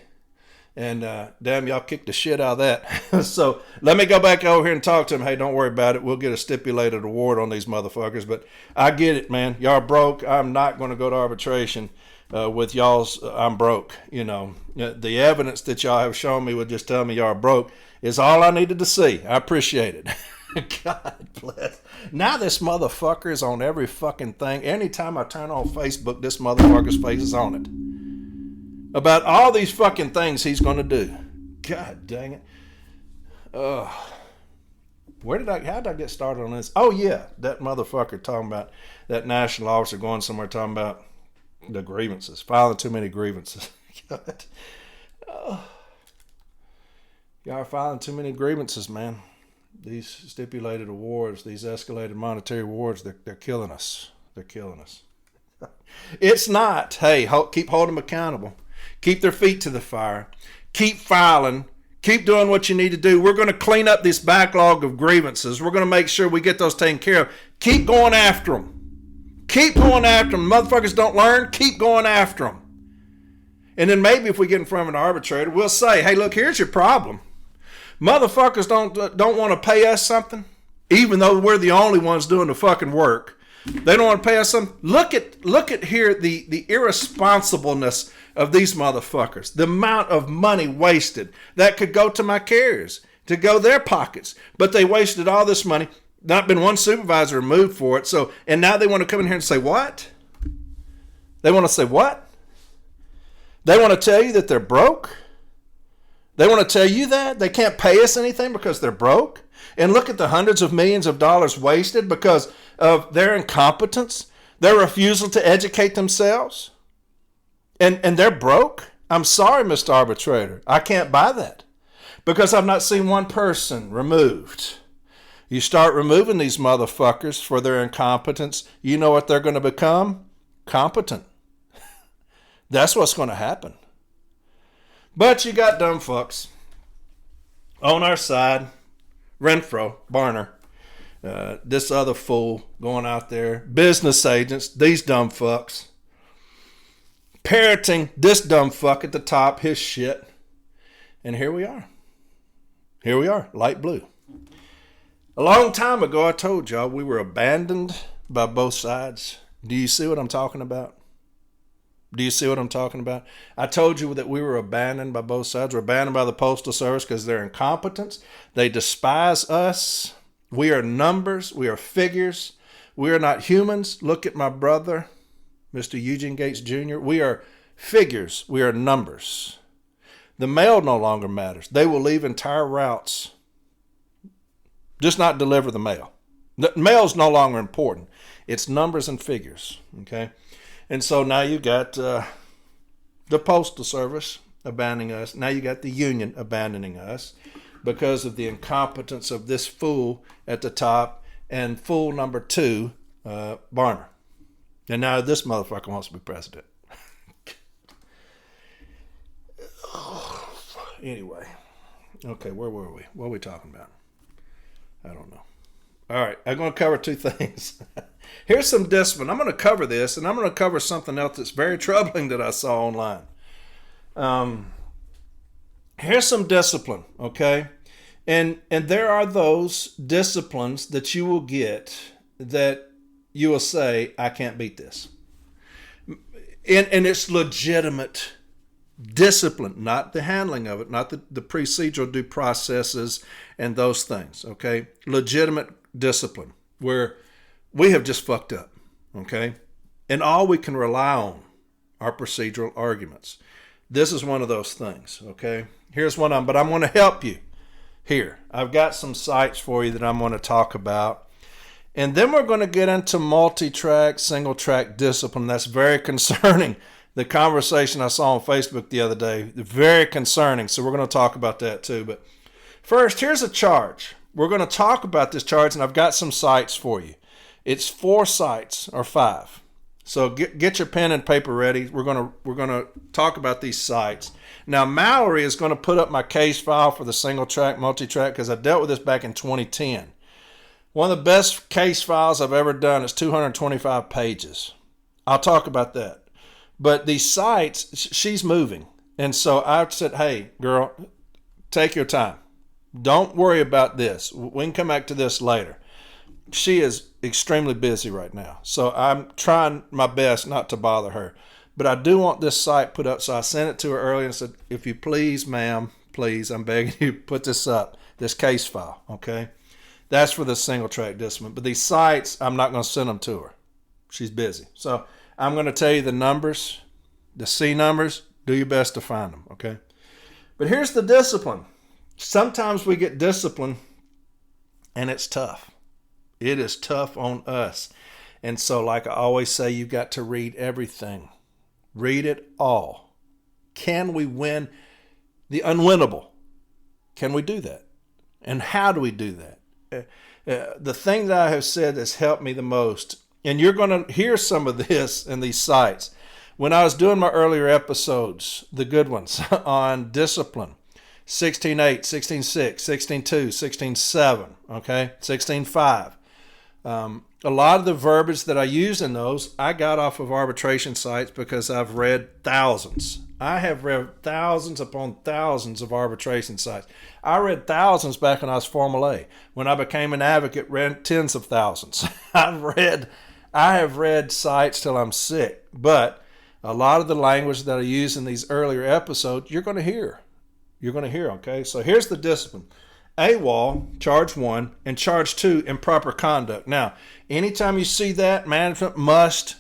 And damn, y'all kicked the shit out of that. So let me go back over here and talk to them. Hey, don't worry about it. We'll get a stipulated award on these motherfuckers. But I get it, man. Y'all broke. I'm not going to go to arbitration with y'all's I'm broke. You know, the evidence that y'all have shown me would just tell me y'all are broke is all I needed to see. I appreciate it. God bless. Now this motherfucker is on every fucking thing. Anytime I turn on Facebook, this motherfucker's face is on it. About all these fucking things he's going to do. God dang it. How did I get started on this? Oh yeah, that motherfucker talking about that national officer going somewhere talking about the grievances, filing too many grievances. God. Y'all are filing too many grievances, man. These stipulated awards, these escalated monetary awards, they're killing us. They're killing us. It's not. Hey, keep holding them accountable. Keep their feet to the fire. Keep filing. Keep doing what you need to do. We're going to clean up this backlog of grievances. We're going to make sure we get those taken care of. Keep going after them. Keep going after them. Motherfuckers don't learn. Keep going after them. And then maybe if we get in front of an arbitrator, we'll say, hey, look, here's your problem. Motherfuckers don't want to pay us something, even though we're the only ones doing the fucking work. They don't want to pay us something. Look at here the irresponsibleness of these motherfuckers. The amount of money wasted that could go to my carriers, to go their pockets. But they wasted all this money. Not been one supervisor removed for it. So, and now they want to come in here and say, what? They want to say what? They want to tell you that they're broke? They want to tell you that? They can't pay us anything because they're broke? And look at the hundreds of millions of dollars wasted because of their incompetence, their refusal to educate themselves. And they're broke? I'm sorry, Mr. Arbitrator. I can't buy that because I've not seen one person removed. You start removing these motherfuckers for their incompetence, you know what they're going to become? Competent. That's what's going to happen. But you got dumb fucks on our side. Renfro, Barner, this other fool going out there, business agents, these dumb fucks, parroting this dumb fuck at the top, his shit. And here we are. Here we are, light blue. A long time ago, I told y'all we were abandoned by both sides. Do you see what I'm talking about? Do you see what I'm talking about? I told you that we were abandoned by both sides. We're abandoned by the Postal Service because they're incompetence. They despise us. We are numbers. We are figures. We are not humans. Look at my brother, Mr. Eugene Gates Jr. We are figures. We are numbers. The mail no longer matters. They will leave entire routes. Just not deliver the mail. The mail's no longer important. It's numbers and figures. Okay? And so now you got the Postal Service abandoning us. Now you got the union abandoning us because of the incompetence of this fool at the top and fool number 2, Barner. And now this motherfucker wants to be president. Anyway. Okay, where were we? What are we talking about? I don't know. All right, I'm going to cover 2 things. Here's some discipline. I'm going to cover this, and I'm going to cover something else that's very troubling that I saw online. Here's some discipline, okay? And there are those disciplines that you will get that you will say, I can't beat this. And it's legitimate discipline, not the handling of it, not the procedural due processes and those things, okay? Legitimate discipline where we have just fucked up, okay? And all we can rely on are procedural arguments. This is one of those things, okay? Here's one of them, but I'm going to help you here. I've got some sites for you that I'm going to talk about. And then we're going to get into multi-track, single-track discipline. That's very concerning. The conversation I saw on Facebook the other day, very concerning. So we're going to talk about that too. But first, here's a charge. We're going to talk about this charge, and I've got some sites for you. It's 4 sites or 5. So get your pen and paper ready. We're gonna talk about these sites. Now Mallory is going to put up my case file for the single track, multi-track, because I dealt with this back in 2010. One of the best case files I've ever done is 225 pages. I'll talk about that. But these sites, she's moving. And so I said, hey, girl, take your time. Don't worry about this. We can come back to this later. She is extremely busy right now. So I'm trying my best not to bother her. But I do want this site put up. So I sent it to her earlier and said, if you please, ma'am, please, I'm begging you, put this up, this case file, okay? That's for the single track discipline. But these sites, I'm not going to send them to her. She's busy. So I'm going to tell you the numbers, the C numbers. Do your best to find them, okay? But here's the discipline. Sometimes we get discipline, and it's tough. It is tough on us. And so, like I always say, you've got to read everything. Read it all. Can we win the unwinnable? Can we do that? And how do we do that? The thing that I have said that's helped me the most, and you're going to hear some of this in these sites. When I was doing my earlier episodes, the good ones, on discipline, 16.8, 16.6, 16.2, 16.7, okay, 16.5. A lot of the verbiage that I use in those, I got off of arbitration sites because I've read thousands. I have read thousands upon thousands of arbitration sites. I read thousands back when I was Formal A. When I became an advocate, read tens of thousands. I have read sites till I'm sick. But a lot of the language that I use in these earlier episodes, you're going to hear. You're going to hear, okay? So here's the discipline. AWOL, charge 1, and charge 2, improper conduct. Now, anytime you see that, management must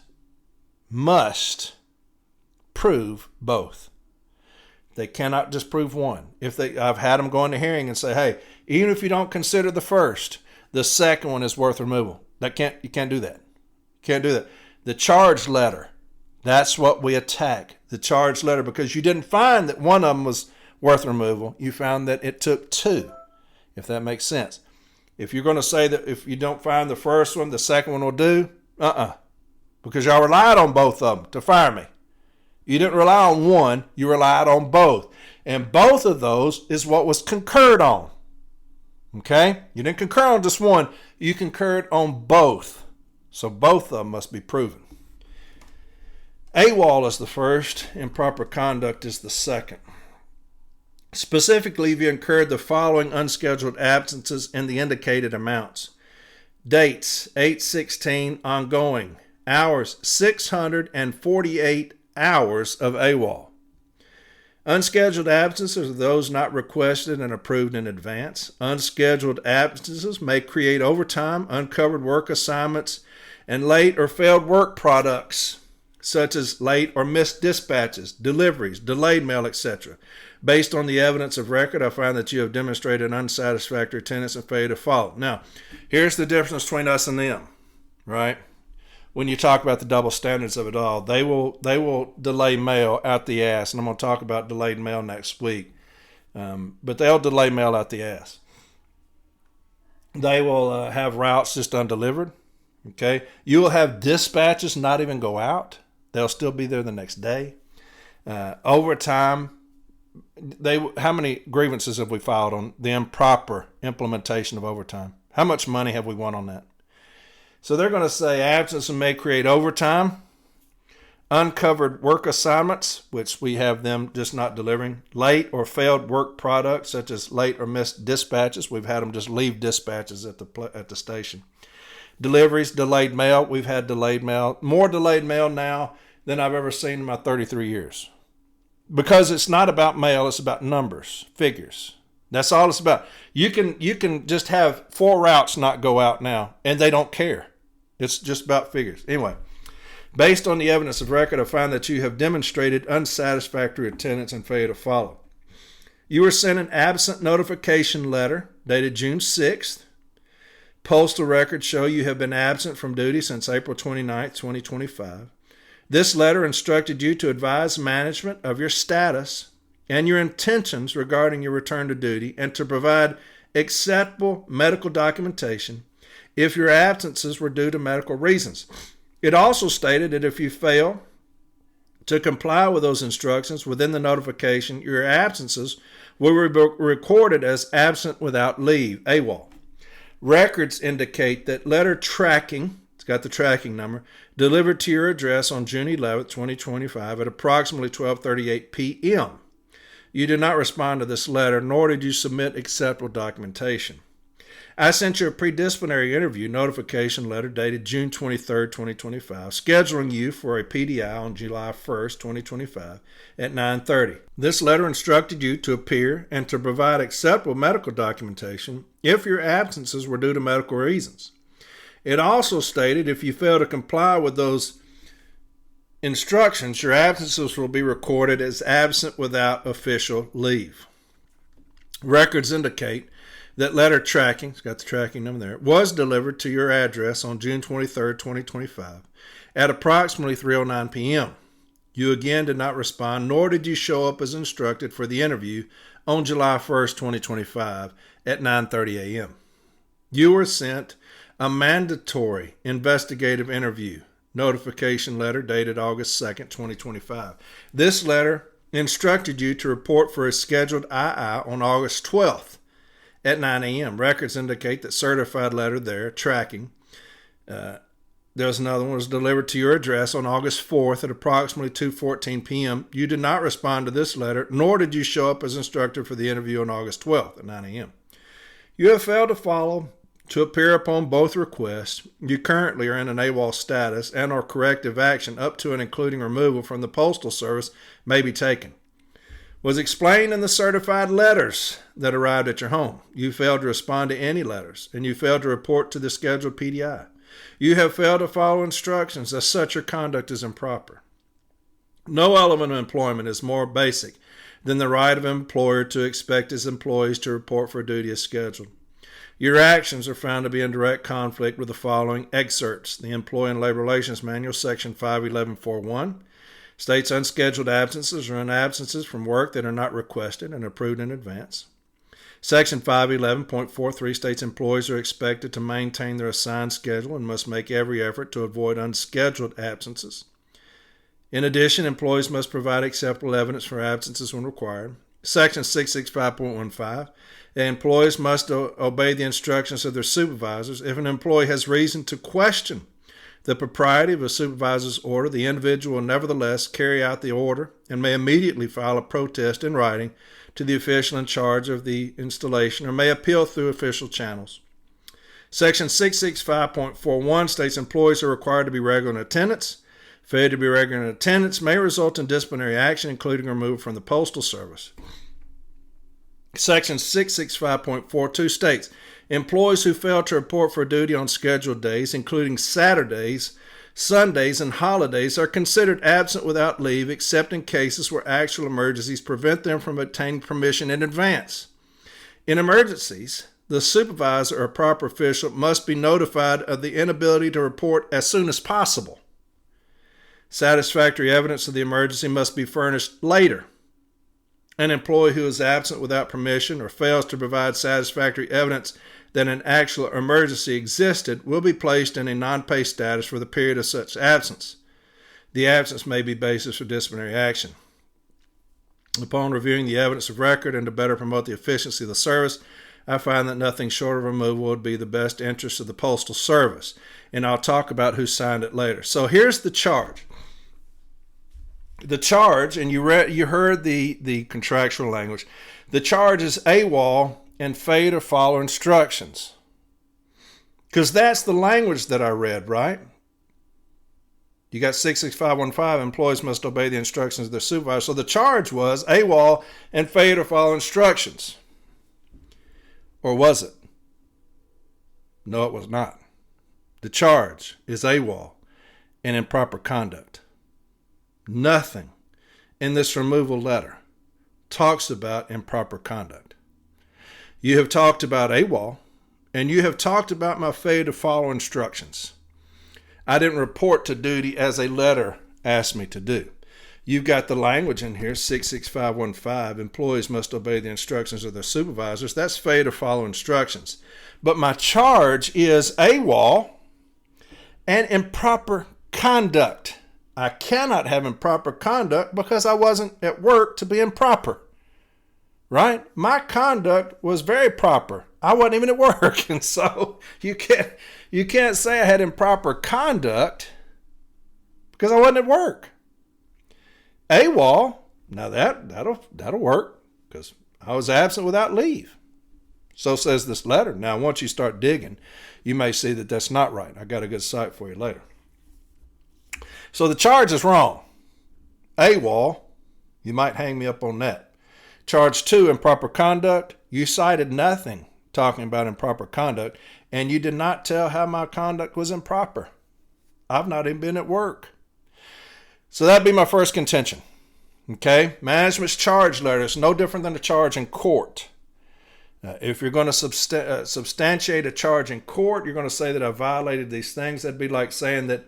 prove both. They cannot just prove one. I've had them go into hearing and say, hey, even if you don't consider the first, the second one is worth removal. You can't do that. Can't do that. The charge letter, that's what we attack. The charge letter, because you didn't find that one of them was worth removal. You found that it took 2. If that makes sense. If you're going to say that if you don't find the first one, the second one will do, because y'all relied on both of them to fire me. You didn't rely on one, you relied on both. And both of those is what was concurred on. Okay? You didn't concur on just one, you concurred on both. So both of them must be proven. AWOL is the first, improper conduct is the second. Specifically, if you incurred the following unscheduled absences in the indicated amounts. Dates, 8/16 ongoing. Hours, 648 hours of AWOL. Unscheduled absences are those not requested and approved in advance. Unscheduled absences may create overtime, uncovered work assignments, and late or failed work products, such as late or missed dispatches, deliveries, delayed mail, etc. Based on the evidence of record, I find that you have demonstrated unsatisfactory attendance and failure to follow. Now, here's the difference between us and them, right? When you talk about the double standards of it all, they will delay mail out the ass, and I'm going to talk about delayed mail next week. But they'll delay mail out the ass. They will have routes just undelivered. Okay, you will have dispatches not even go out; they'll still be there the next day. Overtime. How many grievances have we filed on the improper implementation of overtime? How much money have we won on that? So they're going to say absence may create overtime, uncovered work assignments, which we have them just not delivering, late or failed work products, such as late or missed dispatches. We've had them just leave dispatches at the station. Deliveries, delayed mail. We've had delayed mail, more delayed mail now than I've ever seen in my 33 years. Because it's not about mail, it's about numbers, figures. That's all it's about. You can just have 4 routes not go out now, and they don't care. It's just about figures. Anyway, based on the evidence of record, I find that you have demonstrated unsatisfactory attendance and failure to follow. You were sent an absent notification letter dated June 6th. Postal records show you have been absent from duty since April 29th, 2025. This letter instructed you to advise management of your status and your intentions regarding your return to duty and to provide acceptable medical documentation if your absences were due to medical reasons. It also stated that if you fail to comply with those instructions within the notification, your absences will be recorded as absent without leave, AWOL. Records indicate that letter tracking, it's got the tracking number, delivered to your address on June 11th, 2025 at approximately 12:38 p.m. You did not respond to this letter, nor did you submit acceptable documentation. I sent you a pre-disciplinary interview notification letter dated June 23rd, 2025, scheduling you for a PDI on July 1st, 2025 at 9:30. This letter instructed you to appear and to provide acceptable medical documentation if your absences were due to medical reasons. It also stated if you fail to comply with those instructions, your absences will be recorded as absent without official leave. Records indicate that letter tracking, it's got the tracking number there, was delivered to your address on June 23rd, 2025 at approximately 3:09 p.m. You again did not respond, nor did you show up as instructed for the interview on July 1st, 2025 at 9:30 a.m. You were sent a mandatory investigative interview notification letter dated August 2nd, 2025. This letter instructed you to report for a scheduled II on August 12th at 9 a.m. Records indicate that certified letter there, tracking. There's another one was delivered to your address on August 4th at approximately 2:14 p.m. You did not respond to this letter, nor did you show up as instructed for the interview on August 12th at 9 a.m. You have failed to follow to appear upon both requests. You currently are in an AWOL status, and or corrective action up to and including removal from the Postal Service may be taken. Was explained in the certified letters that arrived at your home. You failed to respond to any letters, and you failed to report to the scheduled PDI. You have failed to follow instructions. As such, your conduct is improper. No element of employment is more basic than the right of an employer to expect his employees to report for duty as scheduled. Your actions are found to be in direct conflict with the following excerpts. The Employee and Labor Relations Manual, Section 511.4.1, states unscheduled absences are absences from work that are not requested and approved in advance. Section 511.43 states employees are expected to maintain their assigned schedule and must make every effort to avoid unscheduled absences. In addition, employees must provide acceptable evidence for absences when required. Section 665.15, employees must obey the instructions of their supervisors. If an employee has reason to question the propriety of a supervisor's order, the individual will nevertheless carry out the order and may immediately file a protest in writing to the official in charge of the installation or may appeal through official channels. Section 665.41 states employees are required to be regular in attendance. Failure to be regular in attendance may result in disciplinary action, including removal from the Postal Service. Section 665.42 states employees who fail to report for duty on scheduled days, including Saturdays, Sundays, and holidays, are considered absent without leave, except in cases where actual emergencies prevent them from obtaining permission in advance. In emergencies, the supervisor or proper official must be notified of the inability to report as soon as possible. Satisfactory evidence of the emergency must be furnished later. An employee who is absent without permission or fails to provide satisfactory evidence that an actual emergency existed will be placed in a non-pay status for the period of such absence. The absence may be basis for disciplinary action. Upon reviewing the evidence of record and to better promote the efficiency of the service, I find that nothing short of removal would be the best interest of the Postal Service. And I'll talk about who signed it later. So here's the charge. The charge, and you heard the contractual language. The charge is AWOL and failure to follow instructions. Because that's the language that I read, right? You got 66515, employees must obey the instructions of their supervisor. So the charge was AWOL and failure to follow instructions. Or was it? No, it was not. The charge is AWOL and improper conduct. Nothing in this removal letter talks about improper conduct. You have talked about AWOL, and you have talked about my failure to follow instructions. I didn't report to duty as a letter asked me to do. You've got the language in here, 66515, employees must obey the instructions of their supervisors. That's failure to follow instructions. But my charge is AWOL and improper conduct. I cannot have improper conduct because I wasn't at work to be improper. Right? My conduct was very proper. I wasn't even at work. And so you can't say I had improper conduct because I wasn't at work. AWOL, now that'll work because I was absent without leave. So says this letter. Now, once you start digging, you may see that that's not right. I got a good cite for you later. So the charge is wrong. AWOL, you might hang me up on that. Charge 2, improper conduct. You cited nothing talking about improper conduct, and you did not tell how my conduct was improper. I've not even been at work. So that'd be my first contention. Okay? Management's charge letter is no different than a charge in court. If you're going to substantiate a charge in court, you're going to say that I violated these things. That'd be like saying that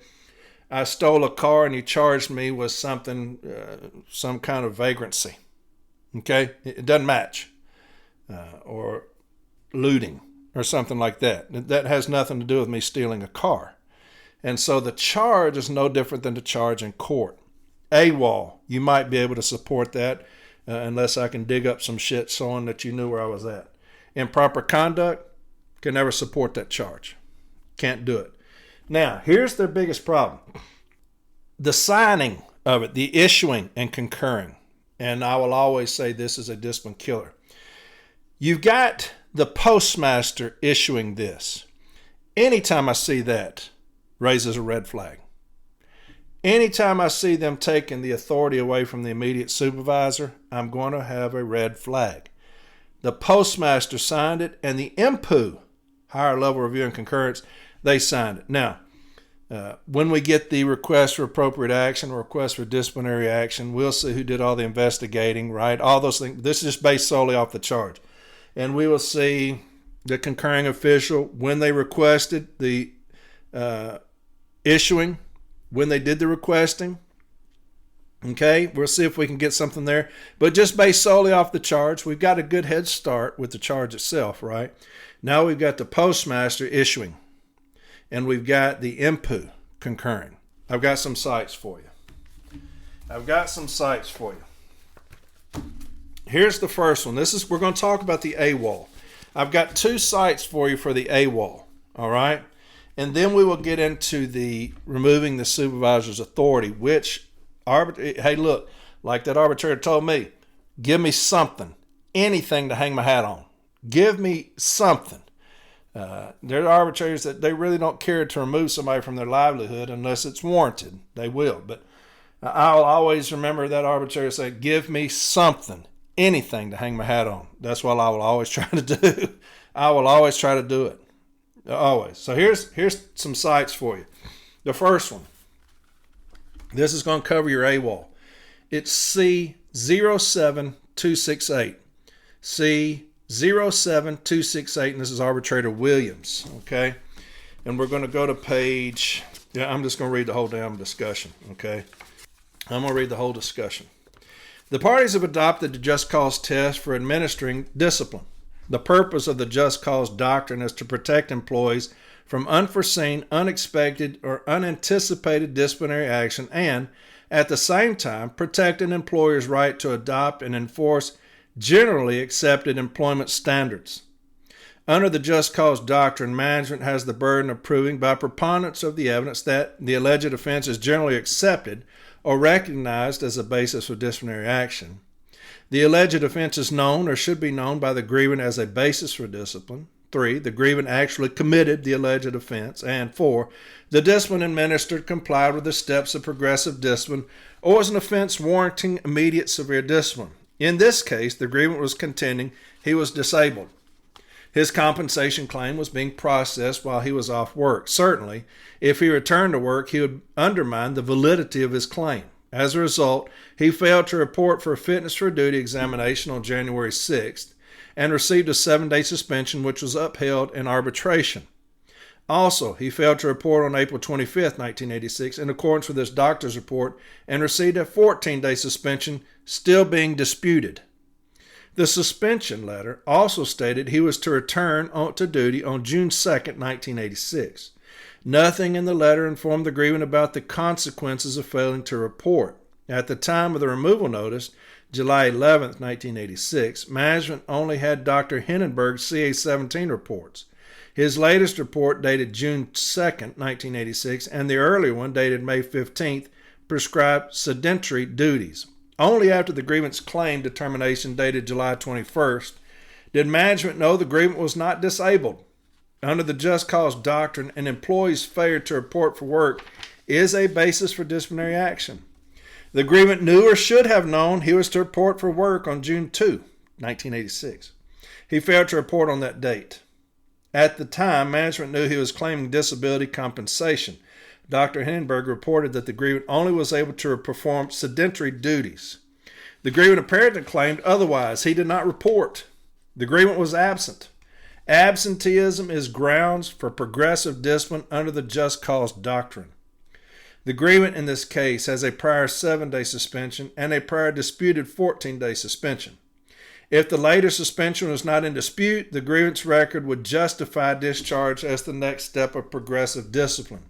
I stole a car and you charged me with something, some kind of vagrancy. Okay? It doesn't match. Or looting or something like that. That has nothing to do with me stealing a car. And so the charge is no different than the charge in court. AWOL, you might be able to support that unless I can dig up some shit showing that you knew where I was at. Improper conduct, can never support that charge. Can't do it. Now, here's their biggest problem. The signing of it, the issuing and concurring. And I will always say this is a discipline killer. You've got the postmaster issuing this. Anytime I see that, raises a red flag. Anytime I see them taking the authority away from the immediate supervisor, I'm going to have a red flag. The postmaster signed it, and the IMPU, higher level review and concurrence, they signed it. Now, when we get the request for appropriate action, request for disciplinary action, we'll see who did all the investigating, right? All those things. This is just based solely off the charge. And we will see the concurring official, when they requested the issuing, when they did the requesting. Okay, we'll see if we can get something there. But just based solely off the charge, we've got a good head start with the charge itself, right? Now we've got the postmaster issuing. And we've got the IMPU concurring. I've got some cites for you. Here's the first one. We're going to talk about the AWOL. I've got 2 cites for you for the AWOL. All right? And then we will get into the removing the supervisor's authority, which, hey, look, like that arbitrator told me, give me something, anything to hang my hat on. Give me something. There are arbitrators that they really don't care to remove somebody from their livelihood unless it's warranted. They will. But I'll always remember that arbitrator say, give me something, anything to hang my hat on. That's what I will always try to do. I will always try to do it. Always. So here's some cites for you. The first one. This is going to cover your AWOL. It's C07268. C07268, and this is Arbitrator Williams, okay? And we're going to go to page, I'm just going to read the whole damn discussion, okay? I'm going to read the whole discussion. The parties have adopted the just cause test for administering discipline. The purpose of the just cause doctrine is to protect employees from unforeseen, unexpected, or unanticipated disciplinary action and, at the same time, protect an employer's right to adopt and enforce generally accepted employment standards. Under the just cause doctrine, management has the burden of proving by preponderance of the evidence that the alleged offense is generally accepted or recognized as a basis for disciplinary action. The alleged offense is known or should be known by the grievant as a basis for discipline. 3. The grievant actually committed the alleged offense. And 4. The discipline administered complied with the steps of progressive discipline or was an offense warranting immediate severe discipline. In this case, the grievant was contending he was disabled. His compensation claim was being processed while he was off work. Certainly, if he returned to work, he would undermine the validity of his claim. As a result, he failed to report for a fitness for duty examination on January 6th and received a 7-day suspension, which was upheld in arbitration. Also, he failed to report on April 25th, 1986, in accordance with his doctor's report, and received a 14-day suspension, still being disputed. The suspension letter also stated he was to return to duty on June 2nd, 1986. Nothing in the letter informed the grievant about the consequences of failing to report. At the time of the removal notice, July 11th, 1986, management only had Dr. Hindenburg's CA-17 reports. His latest report, dated June 2nd, 1986, and the earlier one, dated May 15th, prescribed sedentary duties. Only after the grievant's claim determination, dated July 21st, did management know the grievant was not disabled. Under the just cause doctrine, an employee's failure to report for work is a basis for disciplinary action. The grievant knew or should have known he was to report for work on June 2, 1986. He failed to report on that date. At the time, management knew he was claiming disability compensation. Dr. Hindenburg reported that the grievant only was able to perform sedentary duties. The grievant apparently claimed otherwise. He did not report. The grievant was absent. Absenteeism is grounds for progressive discipline under the just cause doctrine. The grievant in this case has a prior 7-day suspension and a prior disputed 14-day suspension. If the later suspension was not in dispute, the grievance record would justify discharge as the next step of progressive discipline.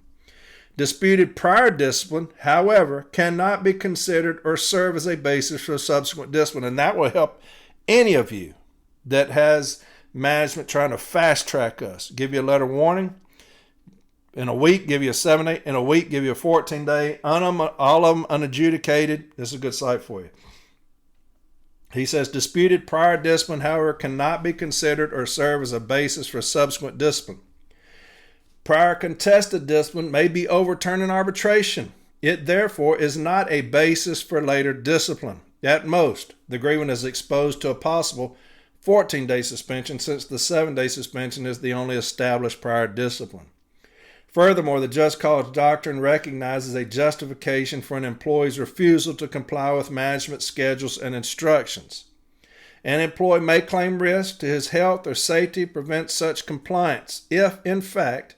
Disputed prior discipline, however, cannot be considered or serve as a basis for subsequent discipline, and that will help any of you that has management trying to fast track us. Give you a letter warning. In a week, give you a 7-day. In a week, give you a 14-day. All of them unadjudicated. This is a good site for you. He says, disputed prior discipline, however, cannot be considered or serve as a basis for subsequent discipline. Prior contested discipline may be overturned in arbitration. It, therefore, is not a basis for later discipline. At most, the grievant is exposed to a possible 14-day suspension, since the 7-day suspension is the only established prior discipline. Furthermore, the just cause doctrine recognizes a justification for an employee's refusal to comply with management schedules and instructions. An employee may claim risk to his health or safety to prevent such compliance if, in fact,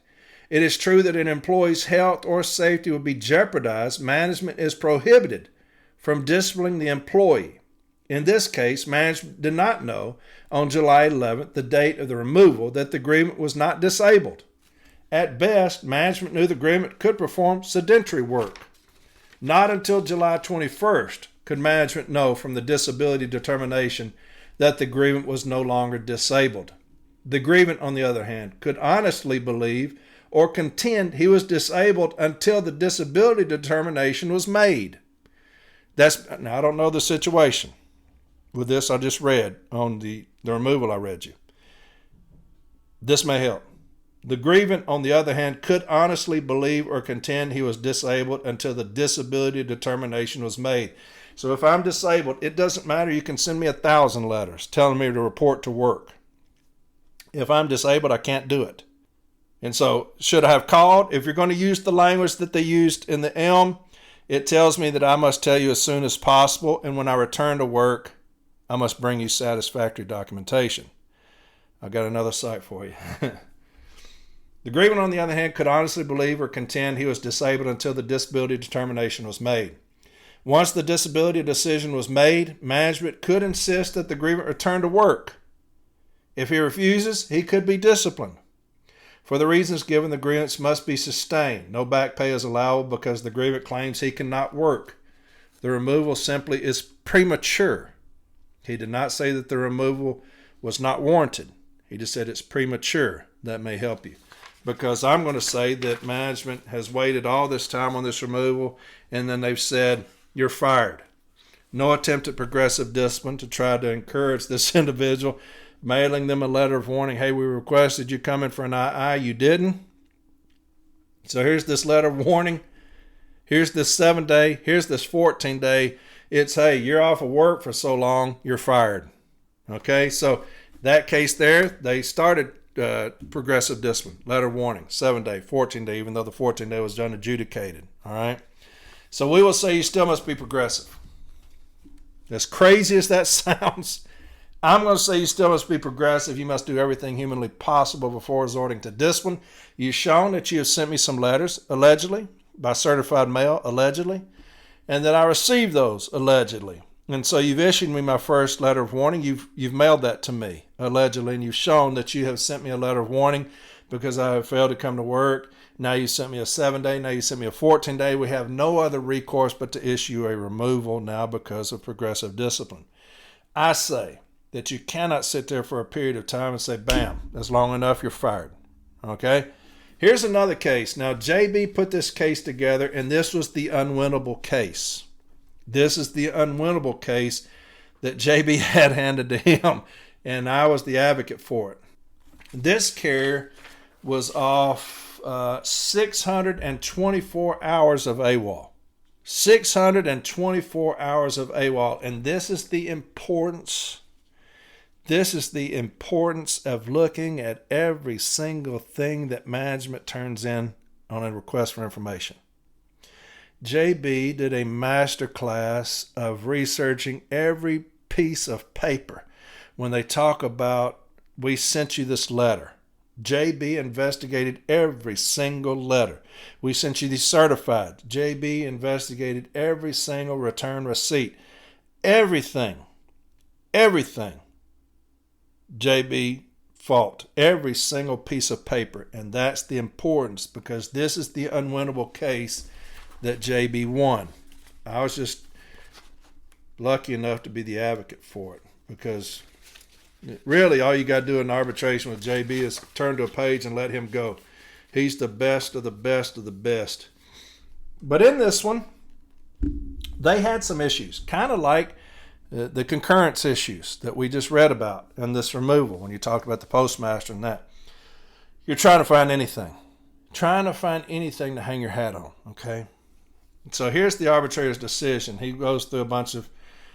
it is true that an employee's health or safety would be jeopardized. Management is prohibited from disciplining the employee. In this case, management did not know on July 11th, the date of the removal, that the grievant was not disabled. At best, management knew the grievant could perform sedentary work. Not until July 21st could management know from the disability determination that the grievant was no longer disabled. The grievant, on the other hand, could honestly believe or contend he was disabled until the disability determination was made. Now, I don't know the situation with this I just read on the removal I read you. This may help. The grievant, on the other hand, could honestly believe or contend he was disabled until the disability determination was made. So if I'm disabled, it doesn't matter. You can send me 1,000 letters telling me to report to work. If I'm disabled, I can't do it. And so should I have called? If you're going to use the language that they used in the ELM, it tells me that I must tell you as soon as possible, and when I return to work, I must bring you satisfactory documentation. I've got another site for you. The grievant, on the other hand, could honestly believe or contend he was disabled until the disability determination was made. Once the disability decision was made, management could insist that the grievant return to work. If he refuses, he could be disciplined. For the reasons given, the grievance must be sustained. No back pay is allowable because the grievant claims he cannot work. The removal simply is premature. He did not say that the removal was not warranted. He just said it's premature. That may help you. because I'm going to say that management has waited all this time on this removal, and then they've said, you're fired. No attempt at progressive discipline to try to encourage this individual, mailing them a letter of warning. Hey, we requested you come in for an II. You didn't. So here's this letter of warning. Here's this 7-day. Here's this 14-day. It's, hey, you're off of work for so long, you're fired. Okay, so that case there, they started progressive discipline, letter of warning, 7-day, 14-day, even though the 14-day was unadjudicated. All right, so we will say you still must be progressive. As crazy as that sounds, I'm going to say you still must be progressive. You must do everything humanly possible before resorting to discipline. You've shown that you have sent me some letters, allegedly, by certified mail, allegedly, and that I received those, allegedly. And so you've issued me my first letter of warning. You've mailed that to me, allegedly, and you've shown that you have sent me a letter of warning because I have failed to come to work. Now you sent me a 7-day. Now you sent me a 14-day. We have no other recourse but to issue a removal now because of progressive discipline. I say that you cannot sit there for a period of time and say, bam, that's long enough, you're fired. Okay? Here's another case. Now, JB put this case together, and this was the unwinnable case. This is the unwinnable case that JB had handed to him, and I was the advocate for it. This carrier was off 624 hours of AWOL. 624 hours of AWOL, and this is the importance. This is the importance of looking at every single thing that management turns in on a request for information. JB did a master class of researching every piece of paper. When they talk about, we sent you this letter, JB investigated every single letter. We sent you these certified. JB investigated every single return receipt. Everything. JB fought every single piece of paper, and that's the importance, because this is the unwinnable case that JB won. I was just lucky enough to be the advocate for it, because really all you got to do in arbitration with JB is turn to a page and let him go. He's the best of the best of the best. But in this one, they had some issues, kind of like the concurrence issues that we just read about in this removal when you talked about the postmaster and that. You're trying to find anything. Trying to find anything to hang your hat on, okay? So here's the arbitrator's decision. He goes through a bunch of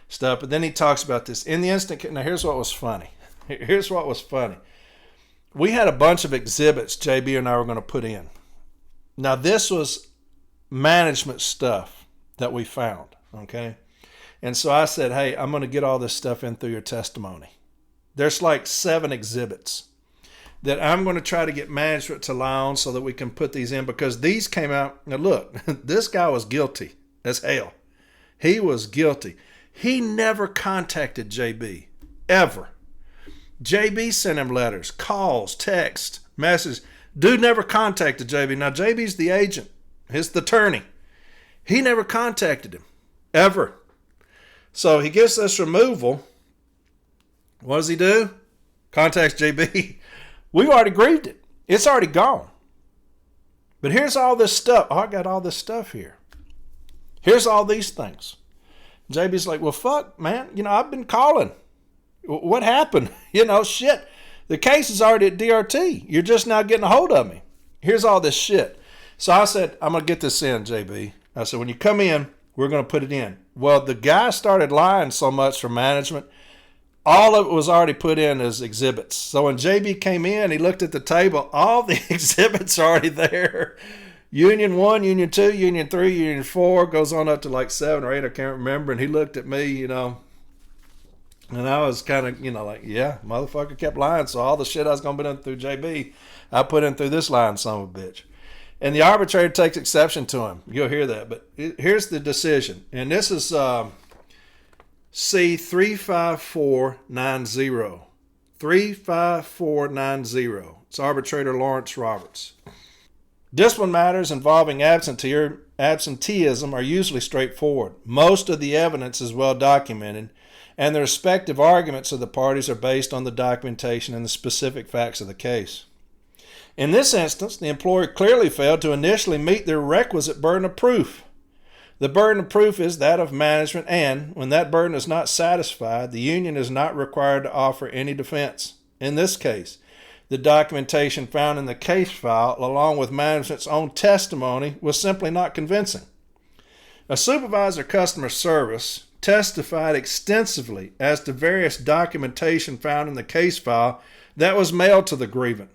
stuff, but then he talks about this. In the instant, now here's what was funny. We had a bunch of exhibits JB and I were going to put in. Now this was management stuff that we found, okay? And so I said, hey, I'm going to get all this stuff in through your testimony. There's like 7 exhibits that I'm going to try to get management to lie on so that we can put these in, because these came out. Now look, this guy was guilty as hell. He was guilty. He never contacted JB, ever. JB sent him letters, calls, texts, messages. Dude never contacted JB. Now JB's the agent. He's the attorney. He never contacted him, ever. So he gets this removal. What does he do? Contacts JB. We've already grieved it. It's already gone. But here's all this stuff. Oh, I got all this stuff here. Here's all these things. JB's like, well, fuck, man. I've been calling. What happened? Shit. The case is already at DRT. You're just now getting a hold of me. Here's all this shit. So I said, I'm going to get this in, JB. I said, when you come in, we're going to put it in. Well, the guy started lying so much for management. All of it was already put in as exhibits. So when JB came in, he looked at the table. All the exhibits are already there. Union 1, Union 2, Union 3, Union 4, goes on up to like 7 or 8, I can't remember. And he looked at me, and I was kind of, like, yeah, motherfucker kept lying. So all the shit I was going to put in through JB, I put in through this lying son of a bitch. And the arbitrator takes exception to him. You'll hear that. But here's the decision. And this is C35490. 35490. It's arbitrator Lawrence Roberts. Discipline matters involving absenteeism are usually straightforward. Most of the evidence is well documented, and the respective arguments of the parties are based on the documentation and the specific facts of the case. In this instance, the employer clearly failed to initially meet their requisite burden of proof. The burden of proof is that of management, and when that burden is not satisfied, the union is not required to offer any defense. In this case, the documentation found in the case file, along with management's own testimony, was simply not convincing. A supervisor of customer service testified extensively as to various documentation found in the case file that was mailed to the grievant.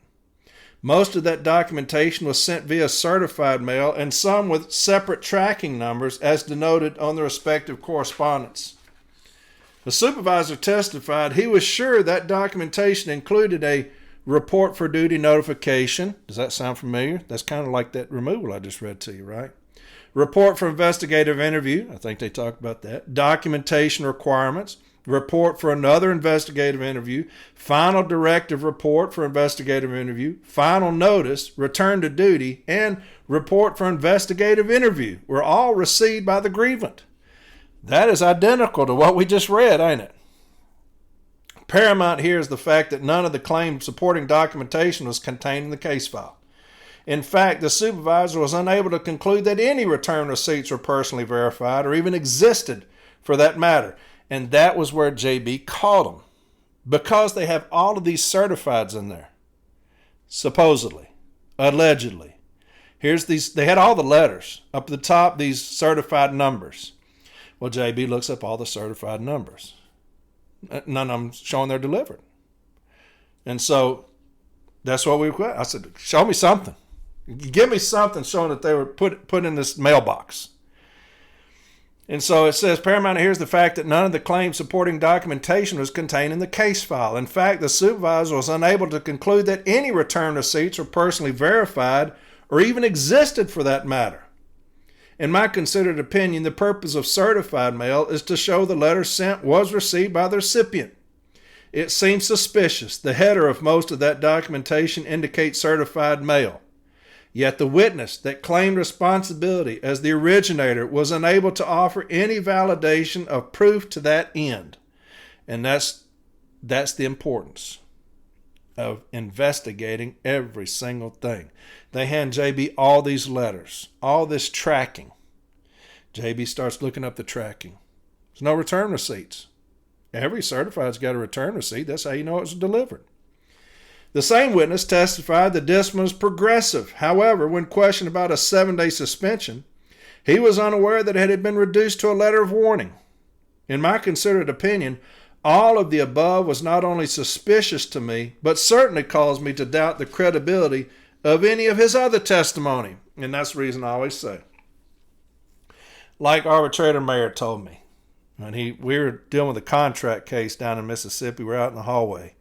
Most of that documentation was sent via certified mail, and some with separate tracking numbers as denoted on the respective correspondence. The supervisor testified he was sure that documentation included a report for duty notification. Does that sound familiar? That's kind of like that removal I just read to you, right? Report for investigative interview. I think they talked about that. Documentation requirements. Report for another investigative interview, final directive report for investigative interview, final notice, return to duty, and report for investigative interview were all received by the grievant. That is identical to what we just read, ain't it? Paramount here is the fact that none of the claimed supporting documentation was contained in the case file. In fact, the supervisor was unable to conclude that any return receipts were personally verified or even existed for that matter. And that was where JB caught them, because they have all of these certifieds in there. Supposedly, allegedly. They had all the letters. Up at the top, these certified numbers. Well, JB looks up all the certified numbers. None of them showing they're delivered. And so that's what we got. I said, show me something. Give me something showing that they were put in this mailbox. And so it says, Paramount here's the fact that none of the claims supporting documentation was contained in the case file. In fact, the supervisor was unable to conclude that any return receipts were personally verified or even existed for that matter. In my considered opinion, the purpose of certified mail is to show the letter sent was received by the recipient. It seems suspicious. The header of most of that documentation indicates certified mail. Yet the witness that claimed responsibility as the originator was unable to offer any validation of proof to that end. And that's the importance of investigating every single thing. They hand JB all these letters, all this tracking. JB starts looking up the tracking. There's no return receipts. Every certified's got a return receipt. That's how you know it was delivered. The same witness testified the discipline was progressive. However, when questioned about a 7-day suspension, he was unaware that it had been reduced to a letter of warning. In my considered opinion, all of the above was not only suspicious to me, but certainly caused me to doubt the credibility of any of his other testimony. And that's the reason I always say. Like arbitrator Mayer told me, when we were dealing with a contract case down in Mississippi, we're out in the hallway.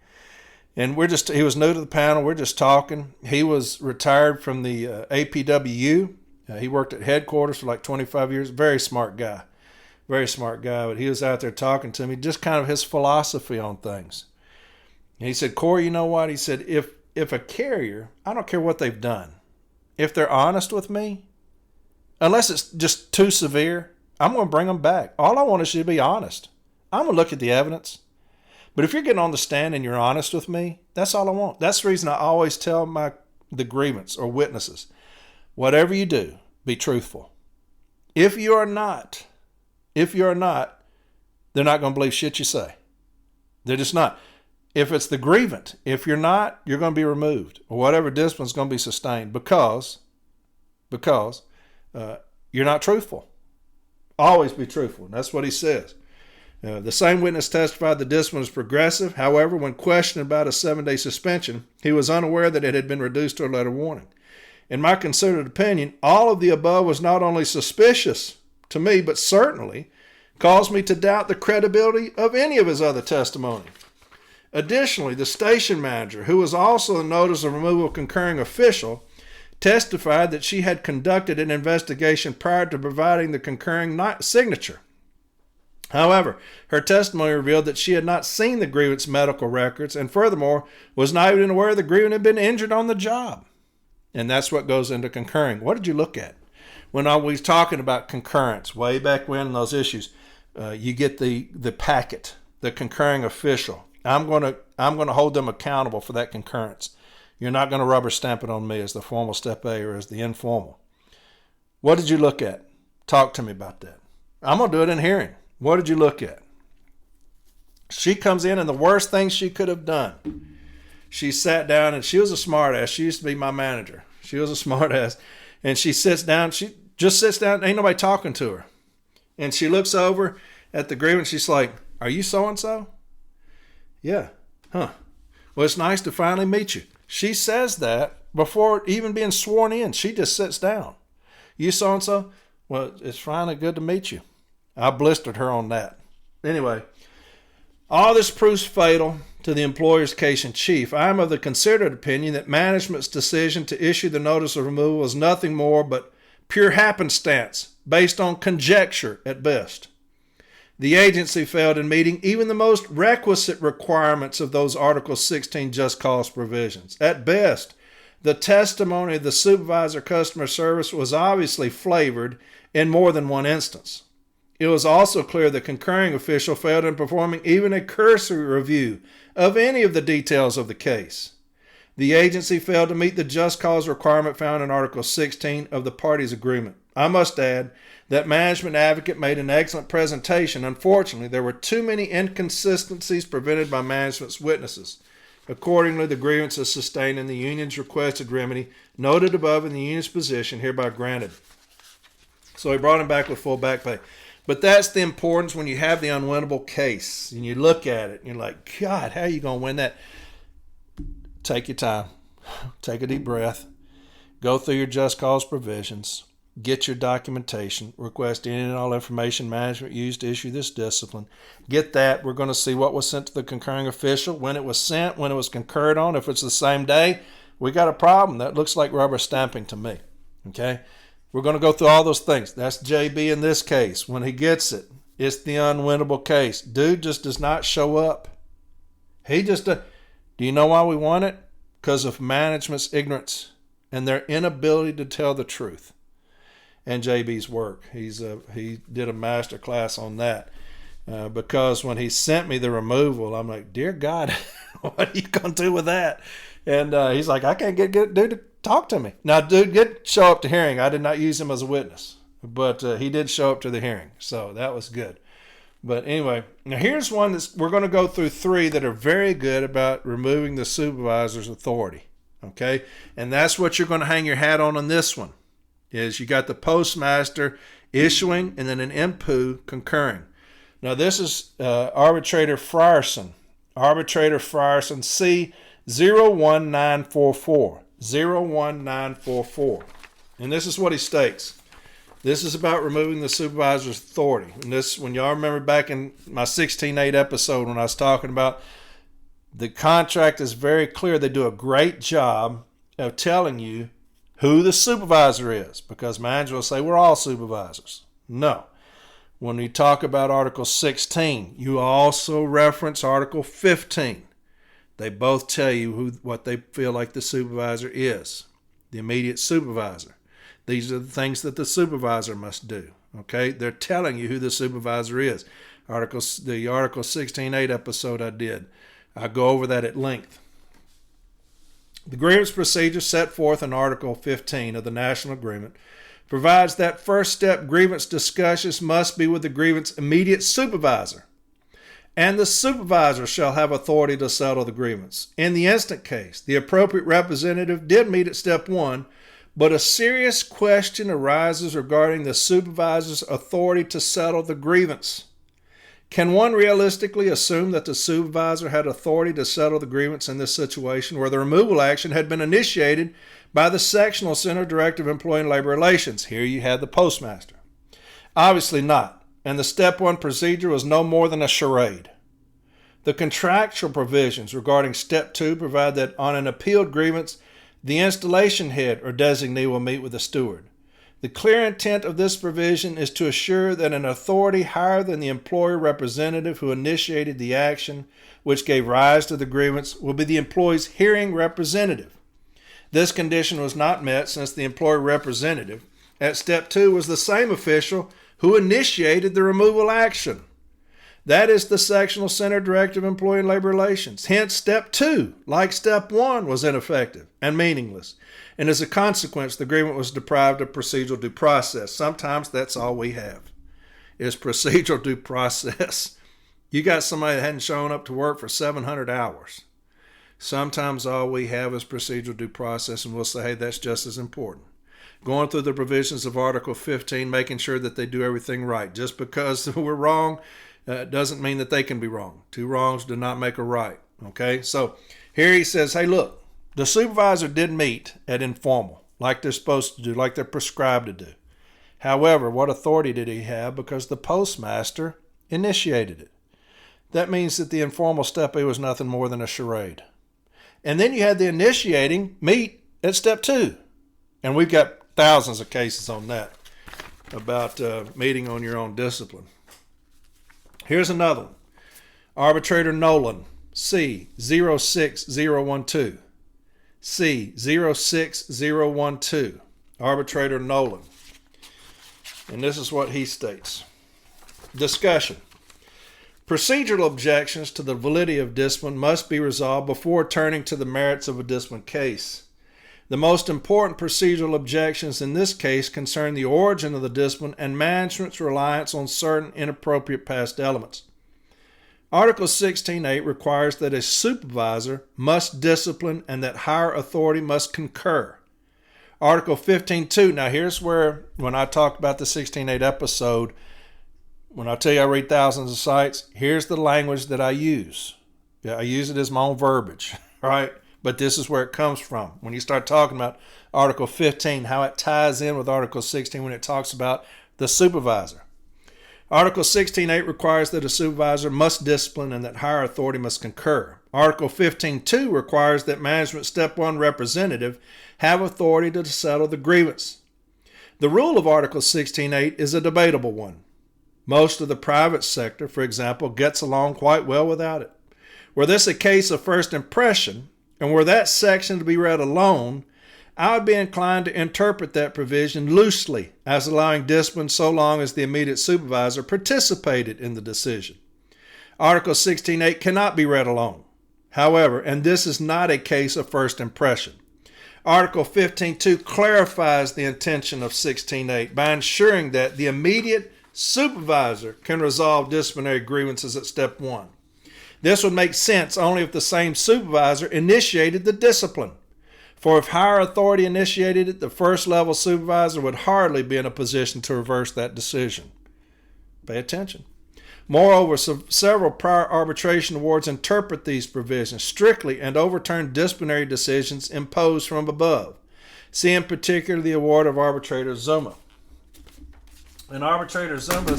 And he was new to the panel. We're just talking. He was retired from the APWU. He worked at headquarters for like 25 years. Very smart guy. But he was out there talking to me, just kind of his philosophy on things. And he said, Corey, you know what? He said, if a carrier, I don't care what they've done, if they're honest with me, unless it's just too severe, I'm going to bring them back. All I want is you to be honest. I'm going to look at the evidence. But if you're getting on the stand and you're honest with me, that's all I want. That's the reason I always tell the grievance or witnesses, whatever you do, be truthful. If you are not, they're not going to believe shit you say. They're just not. If it's the grievant, if you're not, you're going to be removed, or whatever discipline is going to be sustained because you're not truthful. Always be truthful. And that's what he says. The same witness testified the discipline was progressive. However, when questioned about a 7-day suspension, he was unaware that it had been reduced to a letter of warning. In my considered opinion, all of the above was not only suspicious to me, but certainly caused me to doubt the credibility of any of his other testimony. Additionally, the station manager, who was also the notice of removal concurring official, testified that she had conducted an investigation prior to providing the concurring signature. However, her testimony revealed that she had not seen the grievance medical records and furthermore was not even aware the grievant had been injured on the job. And that's what goes into concurring. What did you look at? When I was talking about concurrence, way back when in those issues, you get the packet, the concurring official. I'm going to hold them accountable for that concurrence. You're not going to rubber stamp it on me as the formal step A or as the informal. What did you look at? Talk to me about that. I'm going to do it in hearing. What did you look at? She comes in, and the worst thing she could have done, she sat down, and she was a smart ass. She used to be my manager. She was a smart ass. And she sits down. She just sits down. Ain't nobody talking to her. And she looks over at the grievance. She's like, "Are you so-and-so?" "Yeah." "Huh. Well, it's nice to finally meet you." She says that before even being sworn in. She just sits down. "You so-and-so?" "Well, it's finally good to meet you." I blistered her on that. Anyway, all this proves fatal to the employer's case in chief. I am of the considered opinion that management's decision to issue the notice of removal is nothing more but pure happenstance, based on conjecture at best. The agency failed in meeting even the most requisite requirements of those Article 16 just cause provisions. At best, the testimony of the supervisor customer service was obviously flavored in more than one instance. It was also clear the concurring official failed in performing even a cursory review of any of the details of the case. The agency failed to meet the just cause requirement found in Article 16 of the parties' agreement. I must add that management advocate made an excellent presentation. Unfortunately, there were too many inconsistencies presented by management's witnesses. Accordingly, the grievances sustained in the union's requested remedy, noted above in the union's position, hereby granted. So he brought him back with full back pay. But that's the importance when you have the unwinnable case and you look at it and you're like, God, how are you going to win that? Take your time. Take a deep breath. Go through your just cause provisions. Get your documentation. Request any and all information management used to issue this discipline. Get that. We're going to see what was sent to the concurring official, when it was sent, when it was concurred on. If it's the same day, we got a problem. That looks like rubber stamping to me. Okay? We're going to go through all those things. That's JB in this case. When he gets it, it's the unwinnable case. Dude just does not show up. He just do you know why we want it? Because of management's ignorance and their inability to tell the truth. And JB's work. He did a master class on that. Because when he sent me the removal, I'm like, dear God, what are you going to do with that? And he's like, I can't get dude to talk to me. Now, dude did show up to hearing. I did not use him as a witness, but he did show up to the hearing. So that was good. But anyway, now here's one we're going to go through 3 that are very good about removing the supervisor's authority. Okay. And that's what you're going to hang your hat on this one, is you got the postmaster issuing and then an IMPU concurring. Now this is Arbitrator Frierson. Arbitrator Frierson C01944. 01944. And this is what he states. This is about removing the supervisor's authority. And this, when y'all remember back in my 16.8 episode when I was talking about the contract is very clear. They do a great job of telling you who the supervisor is, because managers will say we're all supervisors. No. When we talk about Article 16, you also reference Article 15. They both tell you what they feel like the supervisor is, the immediate supervisor. These are the things that the supervisor must do. Okay, they're telling you who the supervisor is. The Article 16.8 episode I did, I go over that at length. The grievance procedure set forth in Article 15 of the National Agreement provides that first step grievance discussions must be with the grievance immediate supervisor, and the supervisor shall have authority to settle the grievance. In the instant case, the appropriate representative did meet at step 1, but a serious question arises regarding the supervisor's authority to settle the grievance. Can one realistically assume that the supervisor had authority to settle the grievance in this situation where the removal action had been initiated by the Sectional Center Director of Employee and Labor Relations? Here you had the postmaster. Obviously not, and the step 1 procedure was no more than a charade. The contractual provisions regarding step 2 provide that on an appealed grievance, the installation head or designee will meet with the steward. The clear intent of this provision is to assure that an authority higher than the employer representative who initiated the action which gave rise to the grievance will be the employee's hearing representative. This condition was not met since the employer representative at step 2 was the same official who initiated the removal action. That is the sectional center directive of employee and labor relations. Hence, step 2, like step 1, was ineffective and meaningless. And as a consequence, the agreement was deprived of procedural due process. Sometimes that's all we have is procedural due process. You got somebody that hadn't shown up to work for 700 hours. Sometimes all we have is procedural due process, and we'll say, hey, that's just as important. Going through the provisions of Article 15, making sure that they do everything right. Just because we're wrong doesn't mean that they can be wrong. 2 wrongs do not make a right. Okay, so here he says, hey, look, the supervisor did meet at informal, like they're supposed to do, like they're prescribed to do. However, what authority did he have? Because the postmaster initiated it. That means that the informal step A was nothing more than a charade. And then you had the initiating meet at step 2. And we've got thousands of cases on that about meeting on your own discipline. Here's another one. Arbitrator Nolan, C06012. C06012. Arbitrator Nolan. And this is what he states. Discussion. Procedural objections to the validity of discipline must be resolved before turning to the merits of a discipline case. The most important procedural objections in this case concern the origin of the discipline and management's reliance on certain inappropriate past elements. Article 16.8 requires that a supervisor must discipline and that higher authority must concur. Article 15.2, now here's where, when I talked about the 16.8 episode, when I tell you I read thousands of sites, here's the language that I use. Yeah, I use it as my own verbiage, right? But this is where it comes from. When you start talking about Article 15, how it ties in with Article 16 when it talks about the supervisor. Article 16.8 requires that a supervisor must discipline and that higher authority must concur. Article 15.2 requires that management step 1 representative have authority to settle the grievance. The rule of Article 16.8 is a debatable one. Most of the private sector, for example, gets along quite well without it. Were this a case of first impression, and were that section to be read alone, I would be inclined to interpret that provision loosely as allowing discipline so long as the immediate supervisor participated in the decision. Article 16.8 cannot be read alone. However, and this is not a case of first impression, Article 15.2 clarifies the intention of 16.8 by ensuring that the immediate supervisor can resolve disciplinary grievances at step 1. This would make sense only if the same supervisor initiated the discipline. For if higher authority initiated it, the first level supervisor would hardly be in a position to reverse that decision. Pay attention. Moreover, several prior arbitration awards interpret these provisions strictly and overturn disciplinary decisions imposed from above. See in particular the award of Arbitrator Zuma. And Arbitrator Zuma,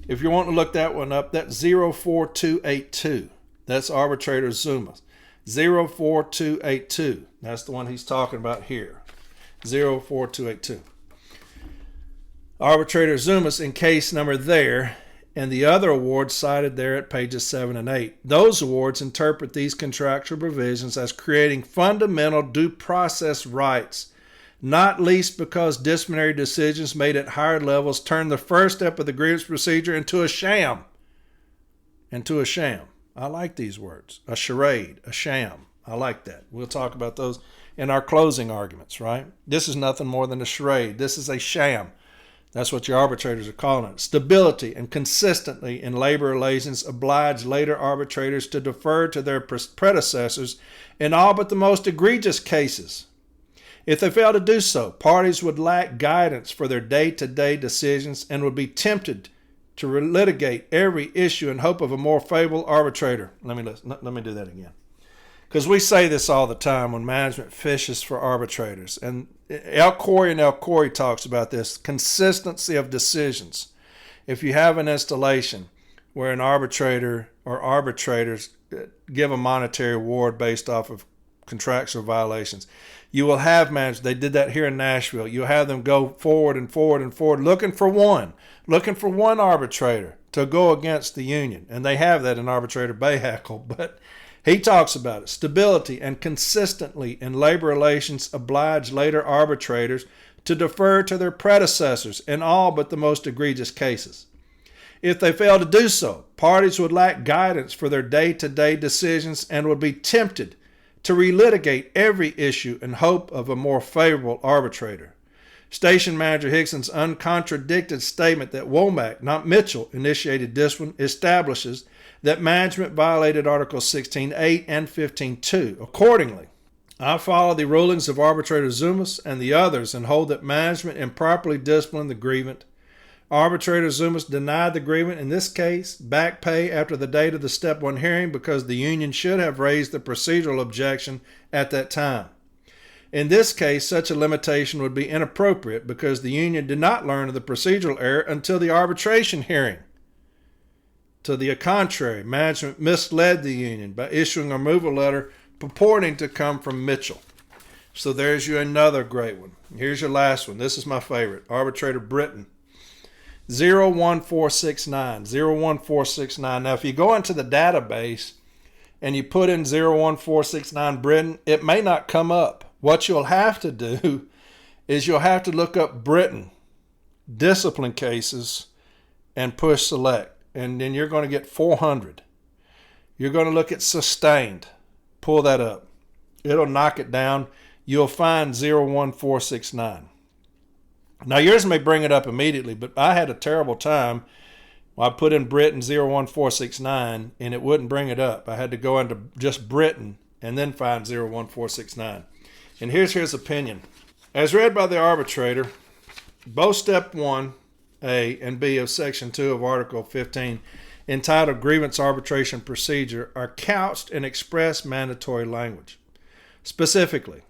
if you want to look that one up, that's 04282. That's Arbitrator Zuma. 04282. That's the one he's talking about here. 04282. Arbitrator Zumas in case number there, and the other awards cited there at pages 7 and 8. Those awards interpret these contractual provisions as creating fundamental due process rights, not least because disciplinary decisions made at higher levels turn the first step of the grievance procedure into a sham. Into a sham. I like these words. A charade, a sham. I like that. We'll talk about those in our closing arguments, right? This is nothing more than a charade. This is a sham. That's what your arbitrators are calling it. Stability and consistency in labor relations oblige later arbitrators to defer to their predecessors in all but the most egregious cases. If they fail to do so, parties would lack guidance for their day-to-day decisions and would be tempted to relitigate every issue in hope of a more favorable arbitrator. Let me do that again. Because we say this all the time when management fishes for arbitrators. And El Khoury talks about this, consistency of decisions. If you have an installation where an arbitrator or arbitrators give a monetary award based off of contractual violations, you will have managers, they did that here in Nashville, you'll have them go forward and forward and forward looking for one arbitrator to go against the union. And they have that in Arbitrator Bahakel, but he talks about it. Stability and consistently in labor relations oblige later arbitrators to defer to their predecessors in all but the most egregious cases. If they fail to do so, parties would lack guidance for their day-to-day decisions and would be tempted to relitigate every issue in hope of a more favorable arbitrator. Station Manager Hickson's uncontradicted statement that Womack, not Mitchell, initiated discipline establishes that management violated Articles 16.8 and 15.2. Accordingly, I follow the rulings of Arbitrator Zumas and the others and hold that management improperly disciplined the grievant. Arbitrator Zumas denied the grievant, in this case, back pay after the date of the Step 1 hearing because the union should have raised the procedural objection at that time. In this case, such a limitation would be inappropriate because the union did not learn of the procedural error until the arbitration hearing. To the contrary, management misled the union by issuing a removal letter purporting to come from Mitchell. So there's you another great one. Here's your last one. This is my favorite. Arbitrator Britton. 01469. 01469. Now, if you go into the database and you put in 01469 Britton, it may not come up. What you'll have to do is you'll have to look up Britton discipline cases and push select. And then you're going to get 400. You're going to look at sustained. Pull that up. It'll knock it down. You'll find 01469. Now, yours may bring it up immediately, but I had a terrible time. I put in Britton 01469, and it wouldn't bring it up. I had to go into just Britton and then find 01469. And here's his opinion. As read by the arbitrator, both Step 1A and B of Section 2 of Article 15, entitled Grievance Arbitration Procedure, are couched in express mandatory language. Specifically,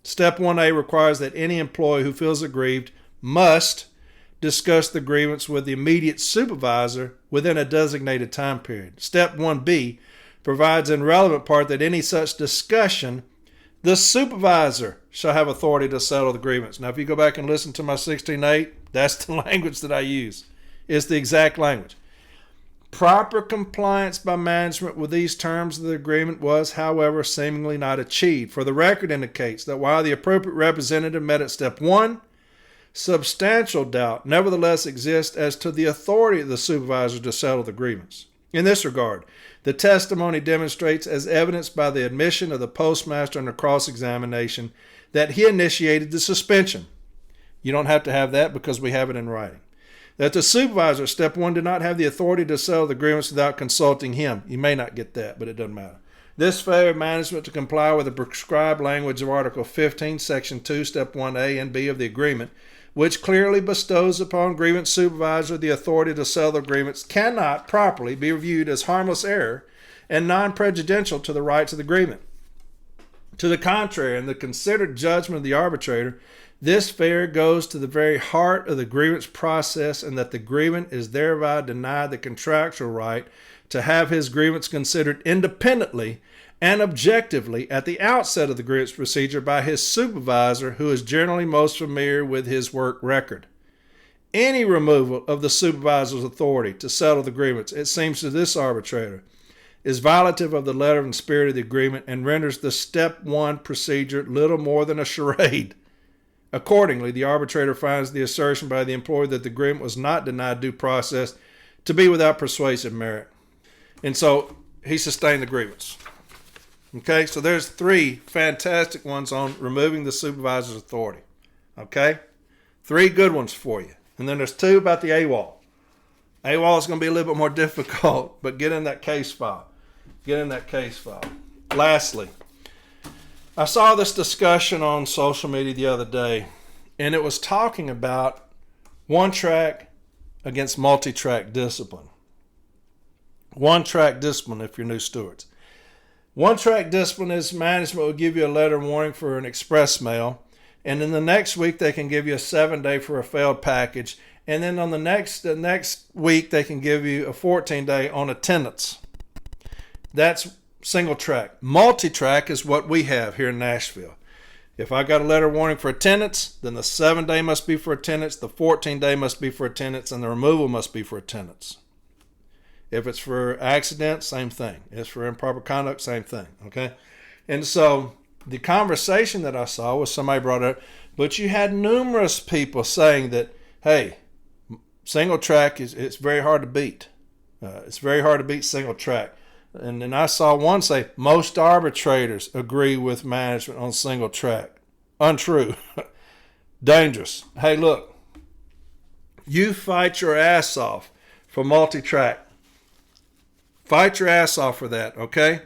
Step 1A requires that any employee who feels aggrieved must discuss the grievance with the immediate supervisor within a designated time period. Step 1B provides in relevant part that any such discussion, the supervisor shall have authority to settle the grievance. Now, if you go back and listen to my 16.8, that's the language that I use. It's the exact language. Proper compliance by management with these terms of the agreement was, however, seemingly not achieved. For the record indicates that while the appropriate representative met at Step 1, substantial doubt nevertheless exists as to the authority of the supervisor to settle the grievance. In this regard, the testimony demonstrates, as evidenced by the admission of the postmaster under cross-examination, that he initiated the suspension. You don't have to have that because we have it in writing. That the supervisor, Step 1, did not have the authority to settle the grievance without consulting him. You may not get that, but it doesn't matter. This failure of management to comply with the prescribed language of Article 15, Section 2, Step 1A and B of the agreement, which clearly bestows upon grievance supervisor the authority to settle the grievance, cannot properly be reviewed as harmless error and non-prejudicial to the rights of the grievant. To the contrary, in the considered judgment of the arbitrator, this failure goes to the very heart of the grievance process, and that the grievant is thereby denied the contractual right to have his grievance considered independently and objectively at the outset of the grievance procedure by his supervisor, who is generally most familiar with his work record. Any removal of the supervisor's authority to settle the grievance, it seems to this arbitrator, is violative of the letter and spirit of the agreement and renders the Step 1 procedure little more than a charade. Accordingly, the arbitrator finds the assertion by the employer that the agreement was not denied due process to be without persuasive merit. And so he sustained the grievance. Okay, so there's 3 fantastic ones on removing the supervisor's authority. Okay, 3 good ones for you. And then there's 2 about the AWOL. AWOL is going to be a little bit more difficult, but get in that case file. Get in that case file. Lastly, I saw this discussion on social media the other day, and it was talking about one-track against multi-track discipline. One-track discipline if you're new stewards. One-track discipline is management will give you a letter warning for an express mail, and then the next week they can give you a 7-day for a failed package, and then on the next week they can give you a 14-day on attendance. That's single track. Multi-track is what we have here in Nashville. If I got a letter warning for attendance, then the 7-day must be for attendance, the 14-day must be for attendance, and the removal must be for attendance. If it's for accident, same thing. If it's for improper conduct, same thing. Okay? And so the conversation that I saw was somebody brought up, but you had numerous people saying that, hey, Single track it's very hard to beat. It's very hard to beat single track. And then I saw one say, most arbitrators agree with management on single track. Untrue. Dangerous. Hey, look, you fight your ass off for multi-track. Fight your ass off for that, okay?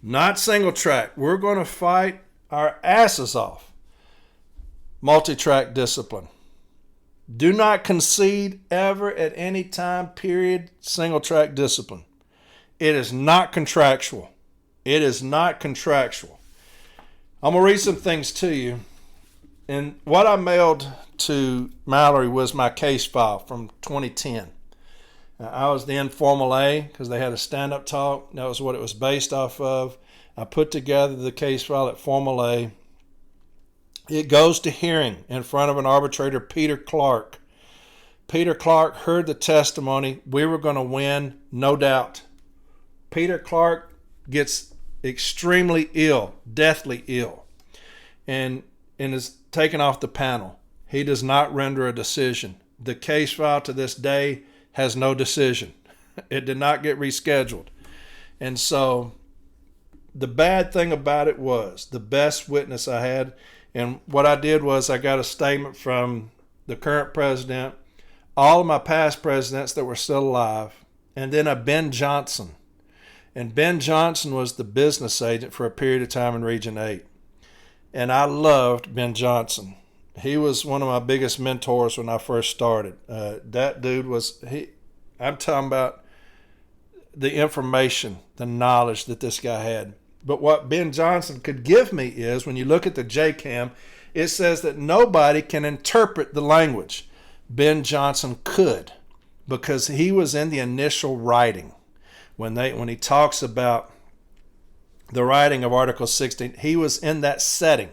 Not single track. We're going to fight our asses off. Multi-track discipline. Do not concede ever at any time, period, single track discipline. It is not contractual. It is not contractual. I'm going to read some things to you. And what I mailed to Mallory was my case file from 2010. I was the informal A because they had a stand-up talk. That was what it was based off of. I put together the case file at Formal A. It goes to hearing in front of an arbitrator, Peter Clark. Peter Clark heard the testimony. We were going to win, no doubt. Peter Clark gets extremely ill, deathly ill, and is taken off the panel. He does not render a decision. The case file to this day has no decision. It did not get rescheduled. And so the bad thing about it was the best witness I had, and what I did was I got a statement from the current president, all of my past presidents that were still alive, and then a Ben Johnson. And Ben Johnson was the business agent for a period of time in Region 8. And I loved Ben Johnson. He was one of my biggest mentors when I first started. That dude was, I'm talking about the information, the knowledge that this guy had. But what Ben Johnson could give me is, when you look at the JCAM, it says that nobody can interpret the language. Ben Johnson could, because he was in the initial writing. When he talks about the writing of Article 16, he was in that setting.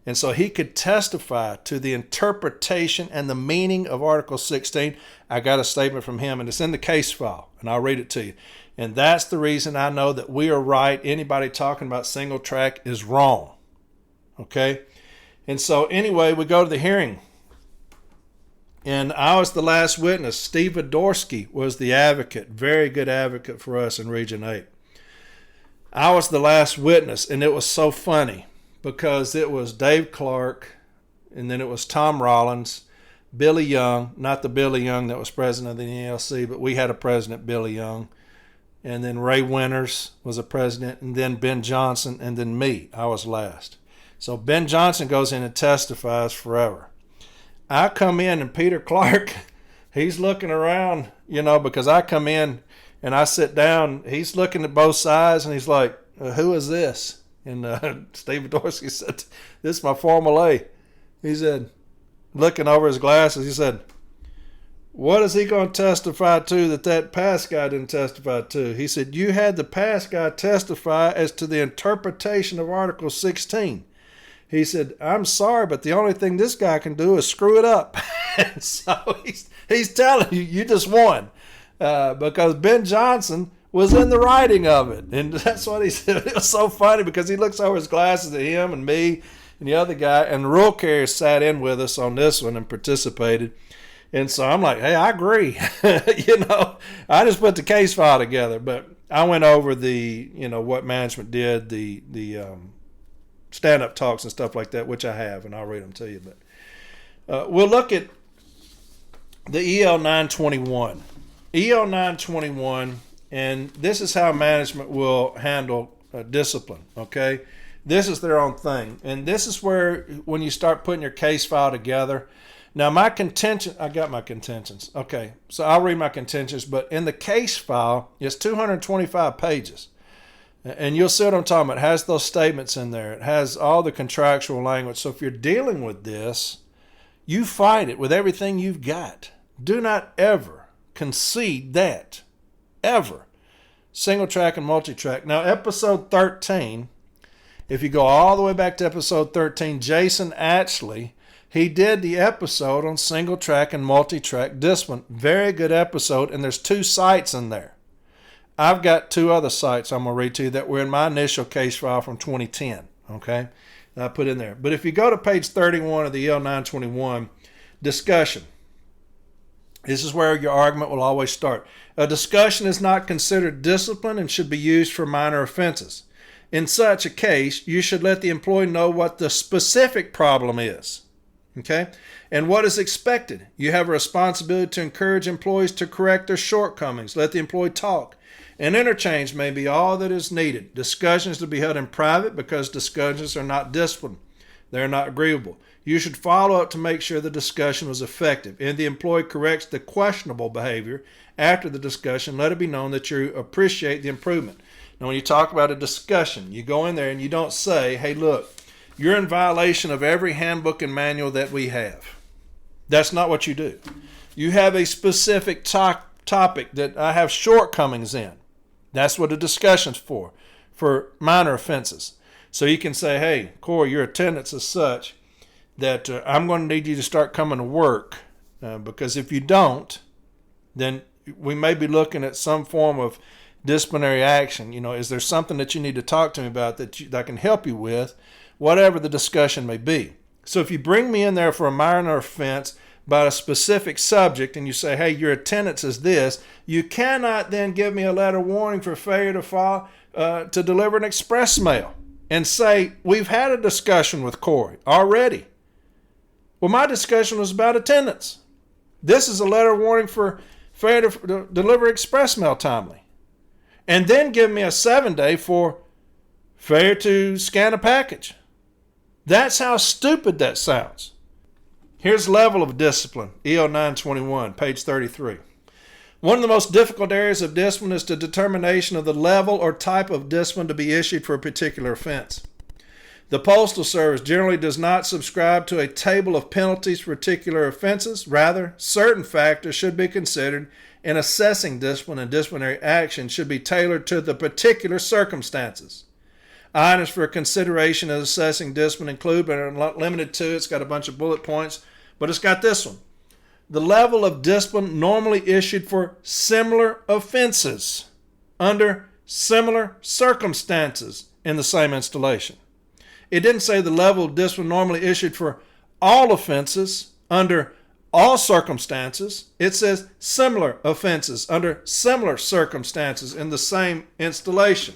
And so he could testify to the interpretation and the meaning of Article 16. I got a statement from him, and it's in the case file, and I'll read it to you. And that's the reason I know that we are right. Anybody talking about single track is wrong. Okay? And so anyway, we go to the hearing. And I was the last witness. Steve Adorsky was the advocate, very good advocate for us in Region 8. I was the last witness, and it was so funny because it was Dave Clark, and then it was Tom Rollins, Billy Young, not the Billy Young that was president of the NLC, but we had a president, Billy Young, and then Ray Winters was a president, and then Ben Johnson, and then me. I was last. So Ben Johnson goes in and testifies forever. I come in, and Peter Clark, he's looking around, because I come in and I sit down. He's looking at both sides, and he's like, who is this? And Steve Dorsey said, this is my Formal A. He said, looking over his glasses, he said, what is he going to testify to that past guy didn't testify to? He said, you had the past guy testify as to the interpretation of Article 16. He said, I'm sorry, but the only thing this guy can do is screw it up. And so he's telling you, you just won. Because Ben Johnson was in the writing of it. And that's what he said. It was so funny because he looks over his glasses at him and me and the other guy. And the rule carrier sat in with us on this one and participated. And so I'm like, hey, I agree. I just put the case file together. But I went over the, what management did, the stand-up talks and stuff like that, which I have, and I'll read them to you. But we'll look at the EL 921. EL 921, and this is how management will handle discipline, okay? This is their own thing. And this is where, when you start putting your case file together, now my contention, I got my contentions. Okay, so I'll read my contentions, but in the case file, it's 225 pages. And you'll see what I'm talking about. It has those statements in there. It has all the contractual language. So if you're dealing with this, you fight it with everything you've got. Do not ever concede that. Ever. Single track and multi-track. Now, episode 13, if you go all the way back to episode 13, Jason Atchley, he did the episode on single track and multi-track discipline. Very good episode, and there's 2 sites in there. I've got 2 other sites I'm going to read to you that were in my initial case file from 2010, okay, that I put in there. But if you go to page 31 of the EL 921, discussion. This is where your argument will always start. A discussion is not considered discipline and should be used for minor offenses. In such a case, you should let the employee know what the specific problem is, okay, and what is expected. You have a responsibility to encourage employees to correct their shortcomings. Let the employee talk. An interchange may be all that is needed. Discussions to be held in private because discussions are not discipline. They are not agreeable. You should follow up to make sure the discussion was effective. And the employee corrects the questionable behavior after the discussion, let it be known that you appreciate the improvement. Now, when you talk about a discussion, you go in there and you don't say, hey, look, you're in violation of every handbook and manual that we have. That's not what you do. You have a specific topic that I have shortcomings in. That's what a discussion's for minor offenses. So you can say, hey, Corey, your attendance is such that I'm going to need you to start coming to work because if you don't, then we may be looking at some form of disciplinary action. You know, is there something that you need to talk to me about that I can help you with, whatever the discussion may be. So if you bring me in there for a minor offense about a specific subject and you say, hey, your attendance is this, you cannot then give me a letter warning for failure to deliver an express mail and say, we've had a discussion with Corey already. Well, my discussion was about attendance. This is a letter warning for failure to deliver express mail timely. And then give me a 7-day for failure to scan a package. That's how stupid that sounds. Here's level of discipline, EO 921, page 33. One of the most difficult areas of discipline is the determination of the level or type of discipline to be issued for a particular offense. The Postal Service generally does not subscribe to a table of penalties for particular offenses. Rather, certain factors should be considered in assessing discipline, and disciplinary action should be tailored to the particular circumstances. Items for consideration of assessing discipline include, but are not limited to, it's got a bunch of bullet points, but it's got this one. The level of discipline normally issued for similar offenses under similar circumstances in the same installation. It didn't say the level of discipline normally issued for all offenses under all circumstances. It says similar offenses under similar circumstances in the same installation.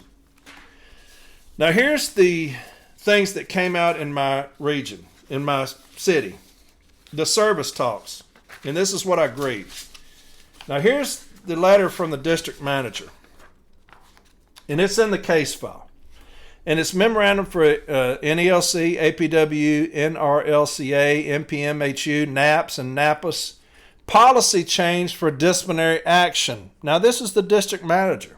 Now here's the things that came out in my region, in my city. The service talks. And this is what I grieve. Now here's the letter from the district manager. And it's in the case file. And it's memorandum for NELC, APW, NRLCA, MPMHU, NAPS, and NAPAS. Policy change for disciplinary action. Now this is the district manager.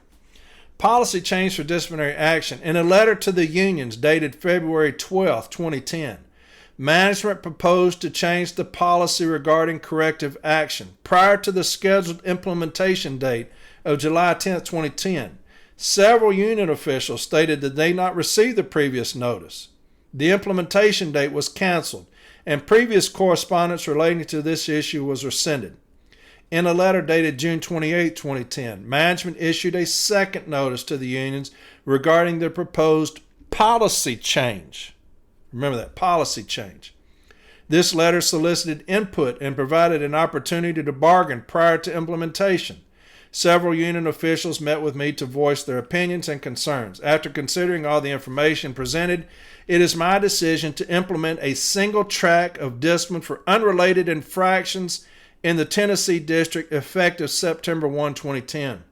Policy change for disciplinary action. In a letter to the unions dated February 12, 2010, management proposed to change the policy regarding corrective action prior to the scheduled implementation date of July 10, 2010. Several union officials stated that they not receive the previous notice. The implementation date was canceled, and previous correspondence relating to this issue was rescinded. In a letter dated June 28, 2010, management issued a second notice to the unions regarding the proposed policy change. Remember that, policy change. This letter solicited input and provided an opportunity to bargain prior to implementation. Several union officials met with me to voice their opinions and concerns. After considering all the information presented, it is my decision to implement a single track of discipline for unrelated infractions in the Tennessee District effective September 1, 2010.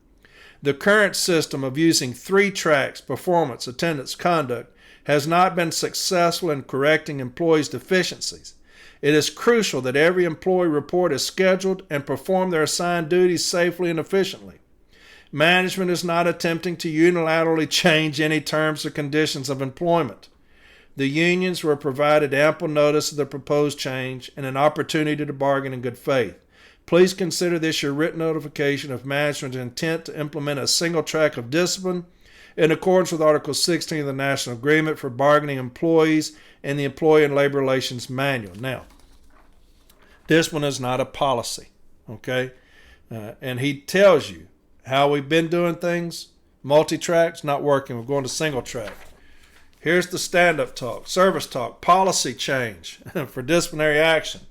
The current system of using 3 tracks, performance, attendance, conduct, has not been successful in correcting employees' deficiencies. It is crucial that every employee report is scheduled and perform their assigned duties safely and efficiently. Management is not attempting to unilaterally change any terms or conditions of employment. The unions were provided ample notice of the proposed change and an opportunity to bargain in good faith. Please consider this your written notification of management's intent to implement a single track of discipline in accordance with Article 16 of the National Agreement for Bargaining Employees and the Employee and Labor Relations Manual. Now, this one is not a policy, okay? And he tells you how we've been doing things. Multi-track's not working. We're going to single track. Here's the stand-up talk, service talk, policy change for disciplinary action.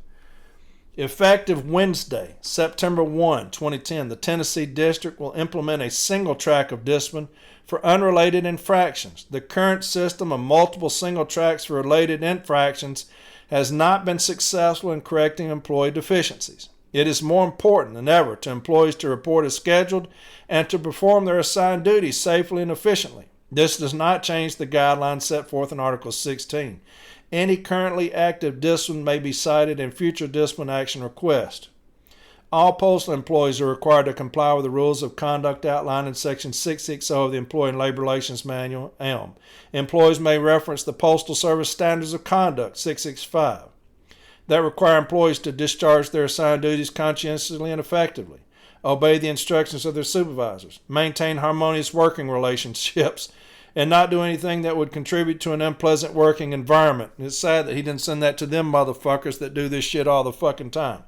Effective Wednesday, September 1, 2010, the Tennessee District will implement a single track of discipline for unrelated infractions. The current system of multiple single tracks for related infractions has not been successful in correcting employee deficiencies. It is more important than ever to employees to report as scheduled and to perform their assigned duties safely and efficiently. This does not change the guidelines set forth in Article 16. Any currently active discipline may be cited in future discipline action requests. All postal employees are required to comply with the rules of conduct outlined in Section 660 of the Employee and Labor Relations Manual, ELM. Employees may reference the Postal Service Standards of Conduct, 665, that require employees to discharge their assigned duties conscientiously and effectively, obey the instructions of their supervisors, maintain harmonious working relationships, and not do anything that would contribute to an unpleasant working environment. It's sad that he didn't send that to them motherfuckers that do this shit all the fucking time.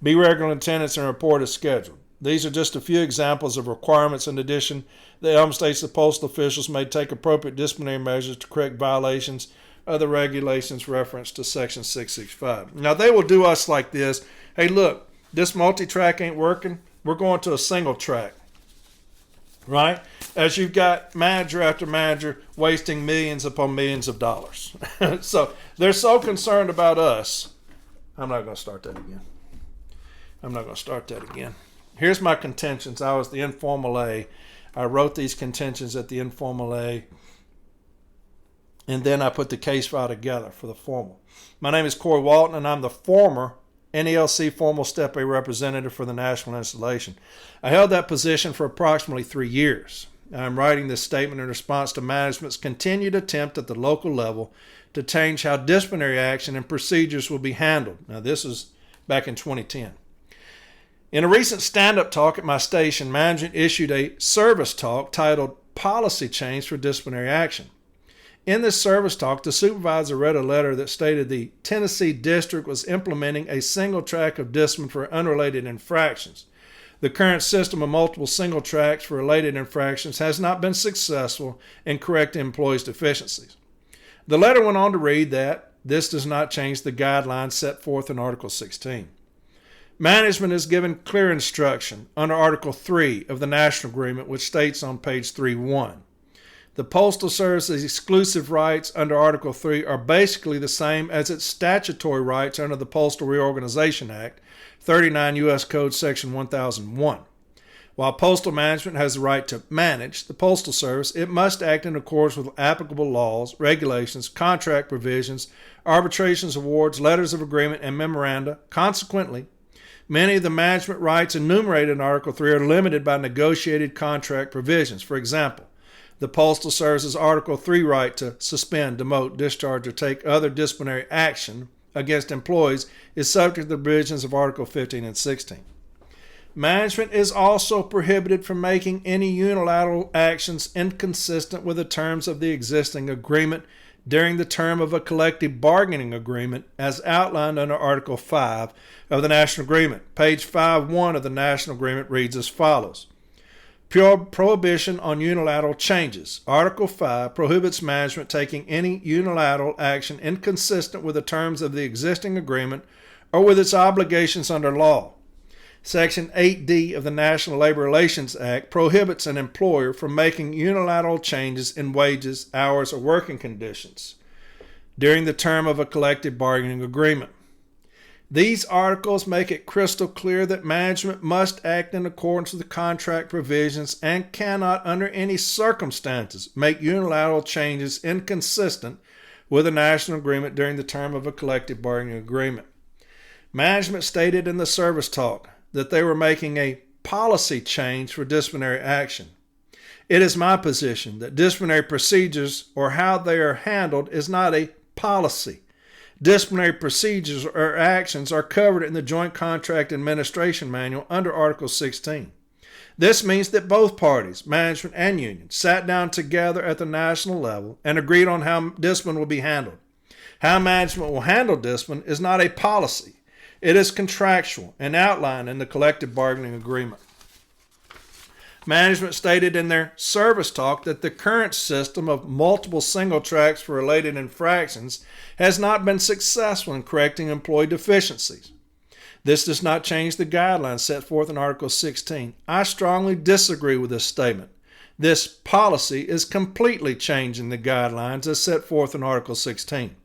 Be regular in attendance and report as scheduled. These are just a few examples of requirements. In addition, the ELM states that postal officials may take appropriate disciplinary measures to correct violations of the regulations referenced to Section 665. Now, they will do us like this. Hey, look, this multi-track ain't working. We're going to a single track. Right? As you've got manager after manager wasting millions upon millions of dollars. So they're so concerned about us. I'm not going to start that again. Here's my contentions. I was the informal A. I wrote these contentions at the informal A. And then I put the case file together for the formal. My name is Corey Walton, and I'm the former NELC Formal Step A representative for the National Installation. I held that position for approximately 3 years. I'm writing this statement in response to management's continued attempt at the local level to change how disciplinary action and procedures will be handled. Now, this was back in 2010. In a recent stand-up talk at my station, management issued a service talk titled Policy Change for Disciplinary Action. In this service talk, the supervisor read a letter that stated the Tennessee District was implementing a single track of discipline for unrelated infractions. The current system of multiple single tracks for related infractions has not been successful in correcting employees' deficiencies. The letter went on to read that this does not change the guidelines set forth in Article 16. Management is given clear instruction under Article 3 of the National Agreement, which states on page 3.1. The Postal Service's exclusive rights under Article 3 are basically the same as its statutory rights under the Postal Reorganization Act, 39 U.S. Code Section 1001. While Postal Management has the right to manage the Postal Service, it must act in accordance with applicable laws, regulations, contract provisions, arbitrations, awards, letters of agreement, and memoranda. Consequently, many of the management rights enumerated in Article 3 are limited by negotiated contract provisions. For example, the Postal Service's Article 3 right to suspend, demote, discharge, or take other disciplinary action against employees is subject to the provisions of Article 15 and 16. Management is also prohibited from making any unilateral actions inconsistent with the terms of the existing agreement during the term of a collective bargaining agreement as outlined under Article 5 of the National Agreement. Page 5.1 of the National Agreement reads as follows. Pure prohibition on unilateral changes. Article 5 prohibits management taking any unilateral action inconsistent with the terms of the existing agreement or with its obligations under law. Section 8D of the National Labor Relations Act prohibits an employer from making unilateral changes in wages, hours, or working conditions during the term of a collective bargaining agreement. These articles make it crystal clear that management must act in accordance with the contract provisions and cannot, under any circumstances, make unilateral changes inconsistent with a national agreement during the term of a collective bargaining agreement. Management stated in the service talk that they were making a policy change for disciplinary action. It is my position that disciplinary procedures or how they are handled is not a policy. Disciplinary procedures or actions are covered in the Joint Contract Administration Manual under Article 16. This means that both parties, management and union, sat down together at the national level and agreed on how discipline will be handled. How management will handle discipline is not a policy. It is contractual and outlined in the collective bargaining agreement. Management stated in their service talk that the current system of multiple single tracks for related infractions has not been successful in correcting employee deficiencies. This does not change the guidelines set forth in Article 16. I strongly disagree with this statement. This policy is completely changing the guidelines as set forth in Article 16.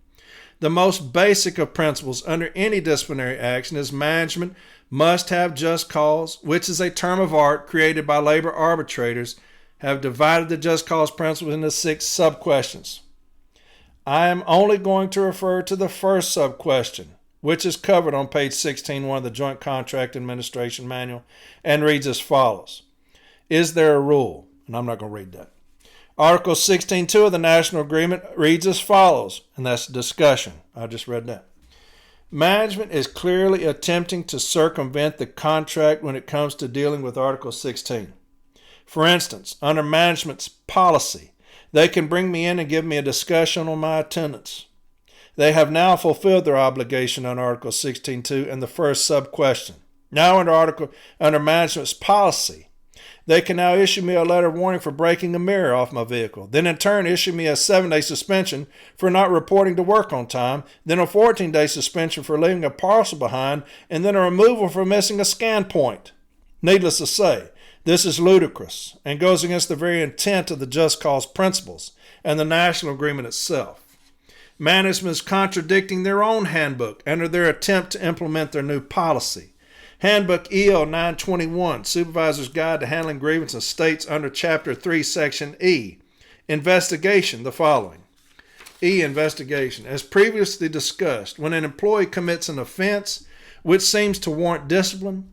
The most basic of principles under any disciplinary action is management must have just cause, which is a term of art created by labor arbitrators, have divided the just cause principle into 6 sub-questions. I am only going to refer to the first sub-question, which is covered on page 16.1 of the Joint Contract Administration Manual, and reads as follows. Is there a rule? And I'm not going to read that. Article 16.2 of the National Agreement reads as follows, and that's a discussion. I just read that. Management is clearly attempting to circumvent the contract when it comes to dealing with Article 16. For instance, under management's policy, they can bring me in and give me a discussion on my attendance. They have now fulfilled their obligation on Article 16.2 and the first sub-question. Now under management's policy, they can now issue me a letter of warning for breaking a mirror off my vehicle, then in turn issue me a 7-day suspension for not reporting to work on time, then a 14-day suspension for leaving a parcel behind, and then a removal for missing a scan point. Needless to say, this is ludicrous and goes against the very intent of the just cause principles and the national agreement itself. Management is contradicting their own handbook under their attempt to implement their new policy. Handbook EO 921, Supervisor's Guide to Handling Grievances, states under Chapter 3, Section E, Investigation, the following. E, Investigation. As previously discussed, when an employee commits an offense which seems to warrant discipline,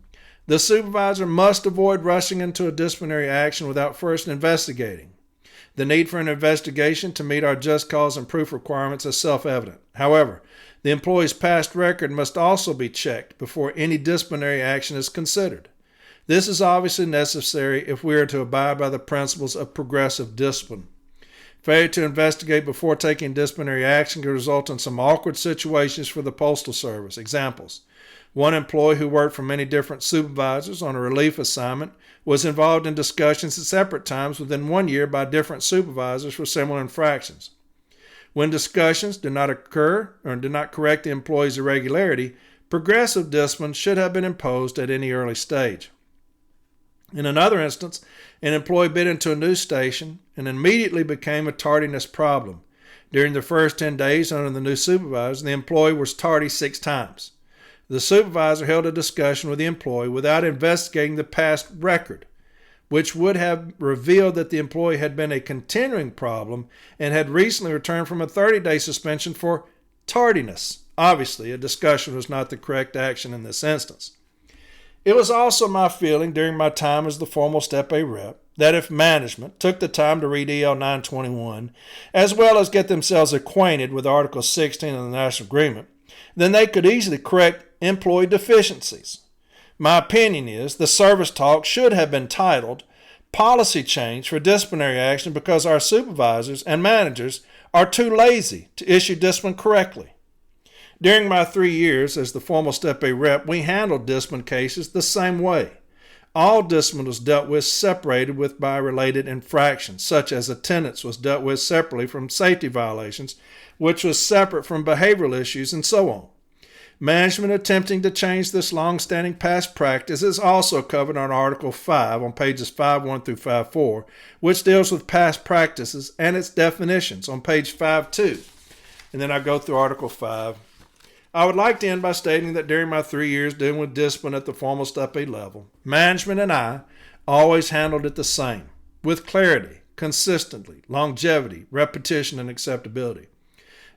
the supervisor must avoid rushing into a disciplinary action without first investigating. The need for an investigation to meet our just cause and proof requirements is self-evident. However, the employee's past record must also be checked before any disciplinary action is considered. This is obviously necessary if we are to abide by the principles of progressive discipline. Failure to investigate before taking disciplinary action could result in some awkward situations for the Postal Service. Examples. One employee who worked for many different supervisors on a relief assignment was involved in discussions at separate times within 1 year by different supervisors for similar infractions. When discussions did not occur or did not correct the employee's irregularity, progressive discipline should have been imposed at any early stage. In another instance, an employee bid into a new station and immediately became a tardiness problem. During the first 10 days under the new supervisor, the employee was tardy 6 times. The supervisor held a discussion with the employee without investigating the past record, which would have revealed that the employee had been a continuing problem and had recently returned from a 30-day suspension for tardiness. Obviously, a discussion was not the correct action in this instance. It was also my feeling during my time as the formal Step A rep that if management took the time to read EL 921, as well as get themselves acquainted with Article 16 of the National Agreement, then they could easily correct employee deficiencies. My opinion is the service talk should have been titled Policy Change for Disciplinary Action because our supervisors and managers are too lazy to issue discipline correctly. During my 3 years as the formal Step A rep, we handled discipline cases the same way. All discipline was dealt with separated with by related infractions, such as attendance was dealt with separately from safety violations, which was separate from behavioral issues, and so on. Management attempting to change this long-standing past practice is also covered on Article 5 on pages 5.1 through 5.4, which deals with past practices and its definitions on page 5.2. And then I go through Article 5. I would like to end by stating that during my 3 years dealing with discipline at the formal Step A level, management and I always handled it the same, with clarity, consistently, longevity, repetition, and acceptability.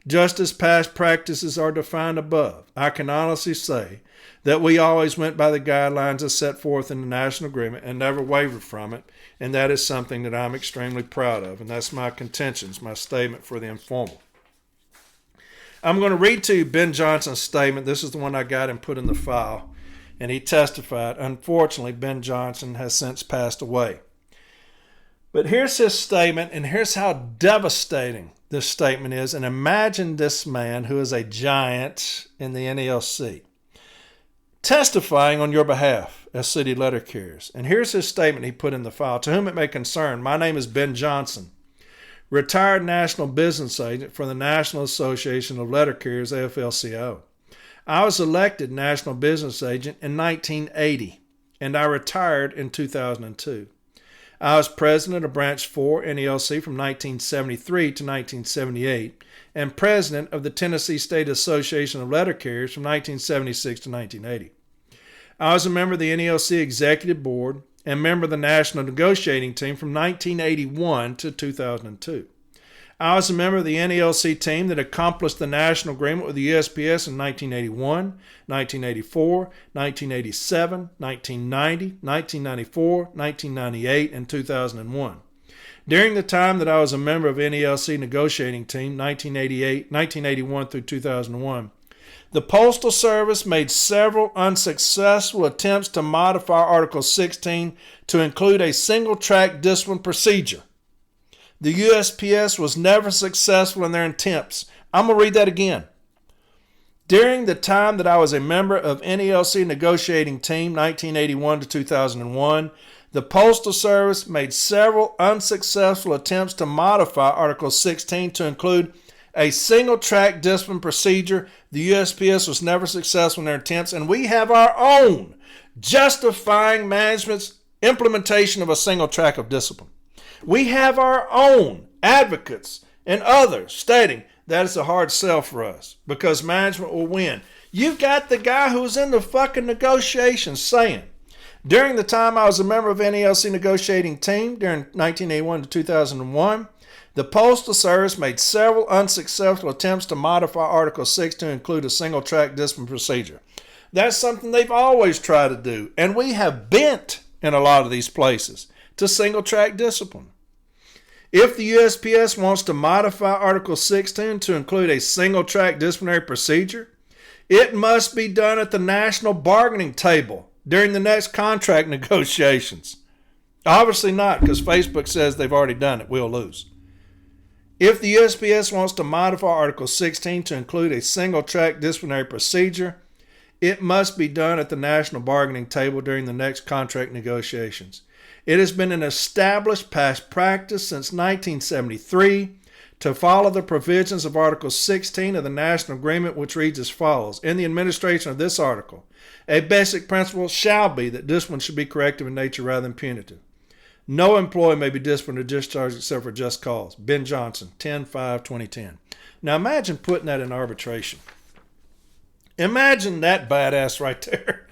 Just as past practices are defined above, I can honestly say that we always went by the guidelines as set forth in the National Agreement and never wavered from it, and that is something that I'm extremely proud of, and that's my contentions, my statement for the informal. I'm going to read to you Ben Johnson's statement. This is the one I got and put in the file, and he testified. Unfortunately, Ben Johnson has since passed away. But here's his statement, and here's how devastating this statement is. And imagine this man, who is a giant in the NELC, testifying on your behalf as city letter carriers. And here's his statement he put in the file. To whom it may concern, my name is Ben Johnson, retired national business agent for the National Association of Letter Carriers, AFL-CIO. I was elected National Business Agent in 1980, and I retired in 2002. I was president of Branch 4 NELC from 1973 to 1978, and president of the Tennessee State Association of Letter Carriers from 1976 to 1980. I was a member of the NELC Executive Board and member of the National Negotiating Team from 1981 to 2002. I was a member of the NELC team that accomplished the national agreement with the USPS in 1981, 1984, 1987, 1990, 1994, 1998, and 2001. During the time that I was a member of NELC negotiating team, 1981 through 2001, the Postal Service made several unsuccessful attempts to modify Article 16 to include a single-track discipline procedure. The USPS was never successful in their attempts. I'm going to read that again. During the time that I was a member of NELC negotiating team, 1981 to 2001, the Postal Service made several unsuccessful attempts to modify Article 16 to include a single-track discipline procedure. The USPS was never successful in their attempts, and we have our own justifying management's implementation of a single track of discipline. We have our own advocates and others stating that is a hard sell for us because management will win. You've got the guy who was in the fucking negotiations saying, during the time I was a member of NELC negotiating team during 1981 to 2001, the Postal Service made several unsuccessful attempts to modify Article 6 to include a single-track discipline procedure. That's something they've always tried to do, and we have bent in a lot of these places to single-track discipline. If the USPS wants to modify Article 16 to include a single-track disciplinary procedure, it must be done at the national bargaining table during the next contract negotiations. Obviously not, because Facebook says they've already done it. We'll lose. If the USPS wants to modify Article 16 to include a single-track disciplinary procedure, it must be done at the national bargaining table during the next contract negotiations. It has been an established past practice since 1973 to follow the provisions of Article 16 of the National Agreement, which reads as follows. In the administration of this article, a basic principle shall be that discipline should be corrective in nature rather than punitive. No employee may be disciplined or discharged except for just cause. Ben Johnson, 10/5/2010. Now imagine putting that in arbitration. Imagine that badass right there.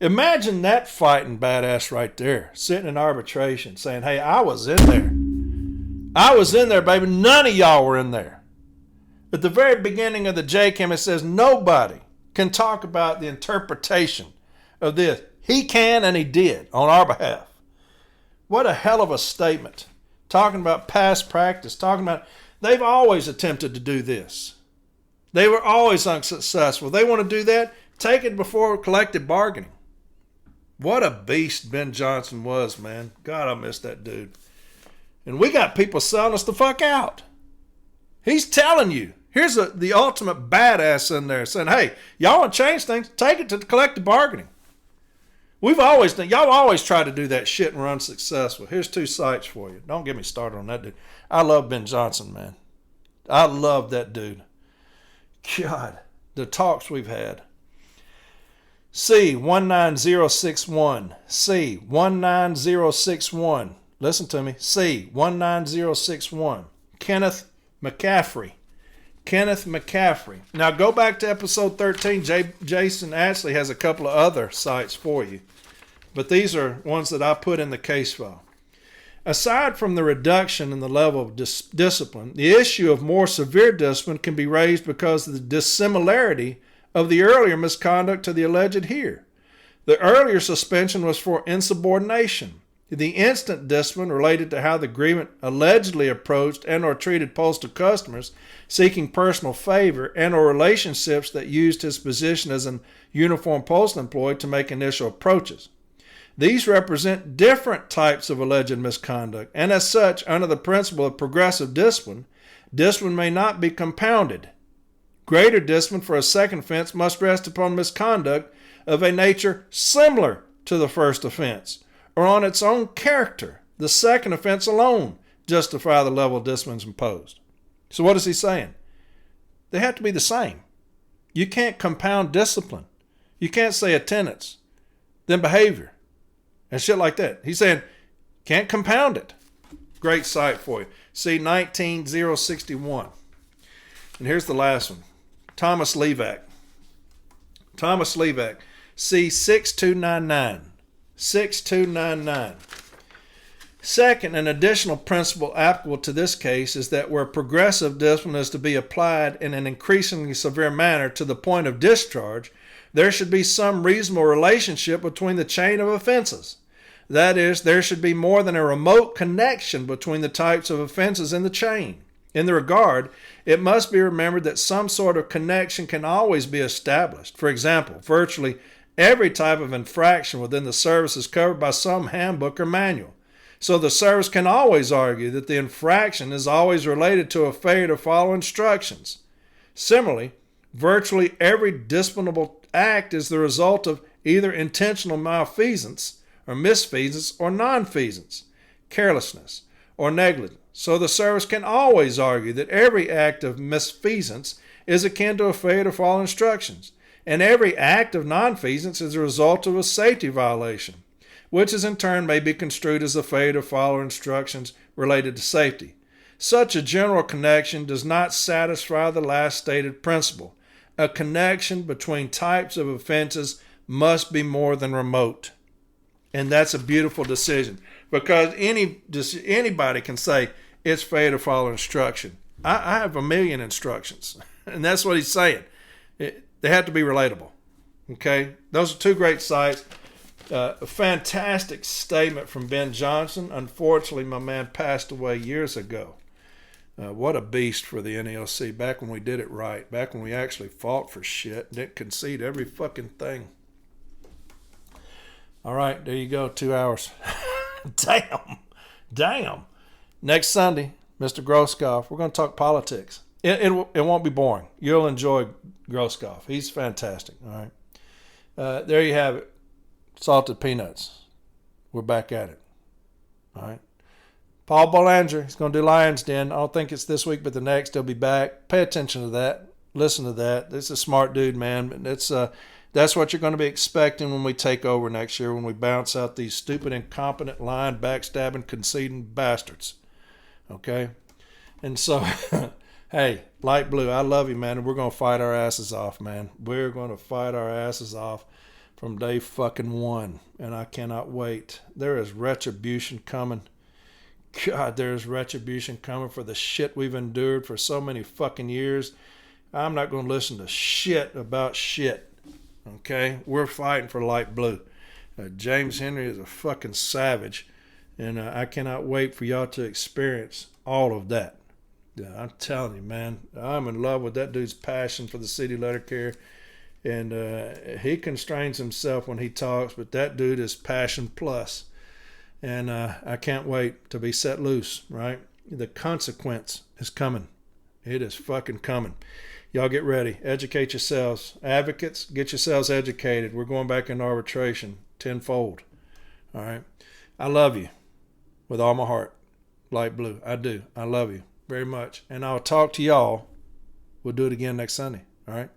Imagine that fighting badass right there, sitting in arbitration saying, hey, I was in there. I was in there, baby. None of y'all were in there. At the very beginning of the JCAM, it says nobody can talk about the interpretation of this. He can and he did on our behalf. What a hell of a statement. Talking about past practice, talking about they've always attempted to do this. They were always unsuccessful. They want to do that, take it before collective bargaining. What a beast Ben Johnson was, man. God, I miss that dude. And we got people selling us the fuck out. He's telling you, here's the ultimate badass in there saying, hey, y'all want to change things? Take it to the collective bargaining. We've always done, y'all always try to do that shit and we're unsuccessful. Here's 2 sites for you. Don't get me started on that dude. I love Ben Johnson, man. I love that dude. God, the talks we've had. C19061. C19061. Listen to me. C19061. Kenneth McCaffrey. Kenneth McCaffrey. Now go back to episode 13. Jason Ashley has a couple of other sites for you. But these are ones that I put in the case file. Aside from the reduction in the level of discipline, the issue of more severe discipline can be raised because of the dissimilarity of the earlier misconduct to the alleged here. The earlier suspension was for insubordination. The instant discipline related to how the agreement allegedly approached and or treated postal customers seeking personal favor and or relationships that used his position as an uniformed postal employee to make initial approaches. These represent different types of alleged misconduct, and as such, under the principle of progressive discipline, discipline may not be compounded. Greater discipline for a second offense must rest upon misconduct of a nature similar to the first offense, or on its own character. The second offense alone justify the level of discipline imposed. So what is he saying? They have to be the same. You can't compound discipline. You can't say attendance, then behavior, and shit like that. He's saying, can't compound it. Great site for you. See 19061. And here's the last one. Thomas Levac. Thomas Levac. See 6299. 6299. Second, an additional principle applicable to this case is that where progressive discipline is to be applied in an increasingly severe manner to the point of discharge, there should be some reasonable relationship between the chain of offenses. That is, there should be more than a remote connection between the types of offenses in the chain. In the regard, it must be remembered that some sort of connection can always be established. For example, virtually every type of infraction within the service is covered by some handbook or manual. So the service can always argue that the infraction is always related to a failure to follow instructions. Similarly, virtually every disciplinable act is the result of either intentional malfeasance or misfeasance or nonfeasance, carelessness or negligence. So the service can always argue that every act of misfeasance is akin to a failure to follow instructions, and every act of nonfeasance is a result of a safety violation, which is in turn may be construed as a failure to follow instructions related to safety. Such a general connection does not satisfy the last stated principle. A connection between types of offenses must be more than remote. And that's a beautiful decision, because anybody can say it's fair to follow instruction. I have a million instructions, and that's what he's saying. They have to be relatable. Okay? Those are two great sites. A fantastic statement from Ben Johnson. Unfortunately, my man passed away years ago. What a beast for the NLC, back when we did it right, back when we actually fought for shit and didn't concede every fucking thing. All right, there you go, 2 hours. Damn. Next Sunday, Mr. Grosskopf, we're going to talk politics. It won't be boring. You'll enjoy Grosskopf. He's fantastic, all right? There you have it. Salted peanuts. We're back at it, all right? Paul Bolanger, he's going to do Lion's Den. I don't think it's this week, but the next he'll be back. Pay attention to that. Listen to that. This is a smart dude, man. That's what you're going to be expecting when we take over next year, when we bounce out these stupid, incompetent, lying, backstabbing, conceding bastards. Okay? And so, hey, Light Blue, I love you, man, and we're going to fight our asses off, man. We're going to fight our asses off from day fucking one, and I cannot wait. There is retribution coming. God, there's retribution coming for the shit we've endured for so many fucking years. I'm not going to listen to shit about shit. Okay? We're fighting for Light Blue. James Henry is a fucking savage, and I cannot wait for y'all to experience all of that. Yeah, I'm telling you, man, I'm in love with that dude's passion for the city letter carrier, and he constrains himself when he talks, but that dude is passion plus. And I can't wait to be set loose, right? The consequence is coming. It is fucking coming. Y'all get ready. Educate yourselves. Advocates, get yourselves educated. We're going back into arbitration tenfold. All right? I love you with all my heart. Light Blue. I do. I love you very much. And I'll talk to y'all. We'll do it again next Sunday. All right?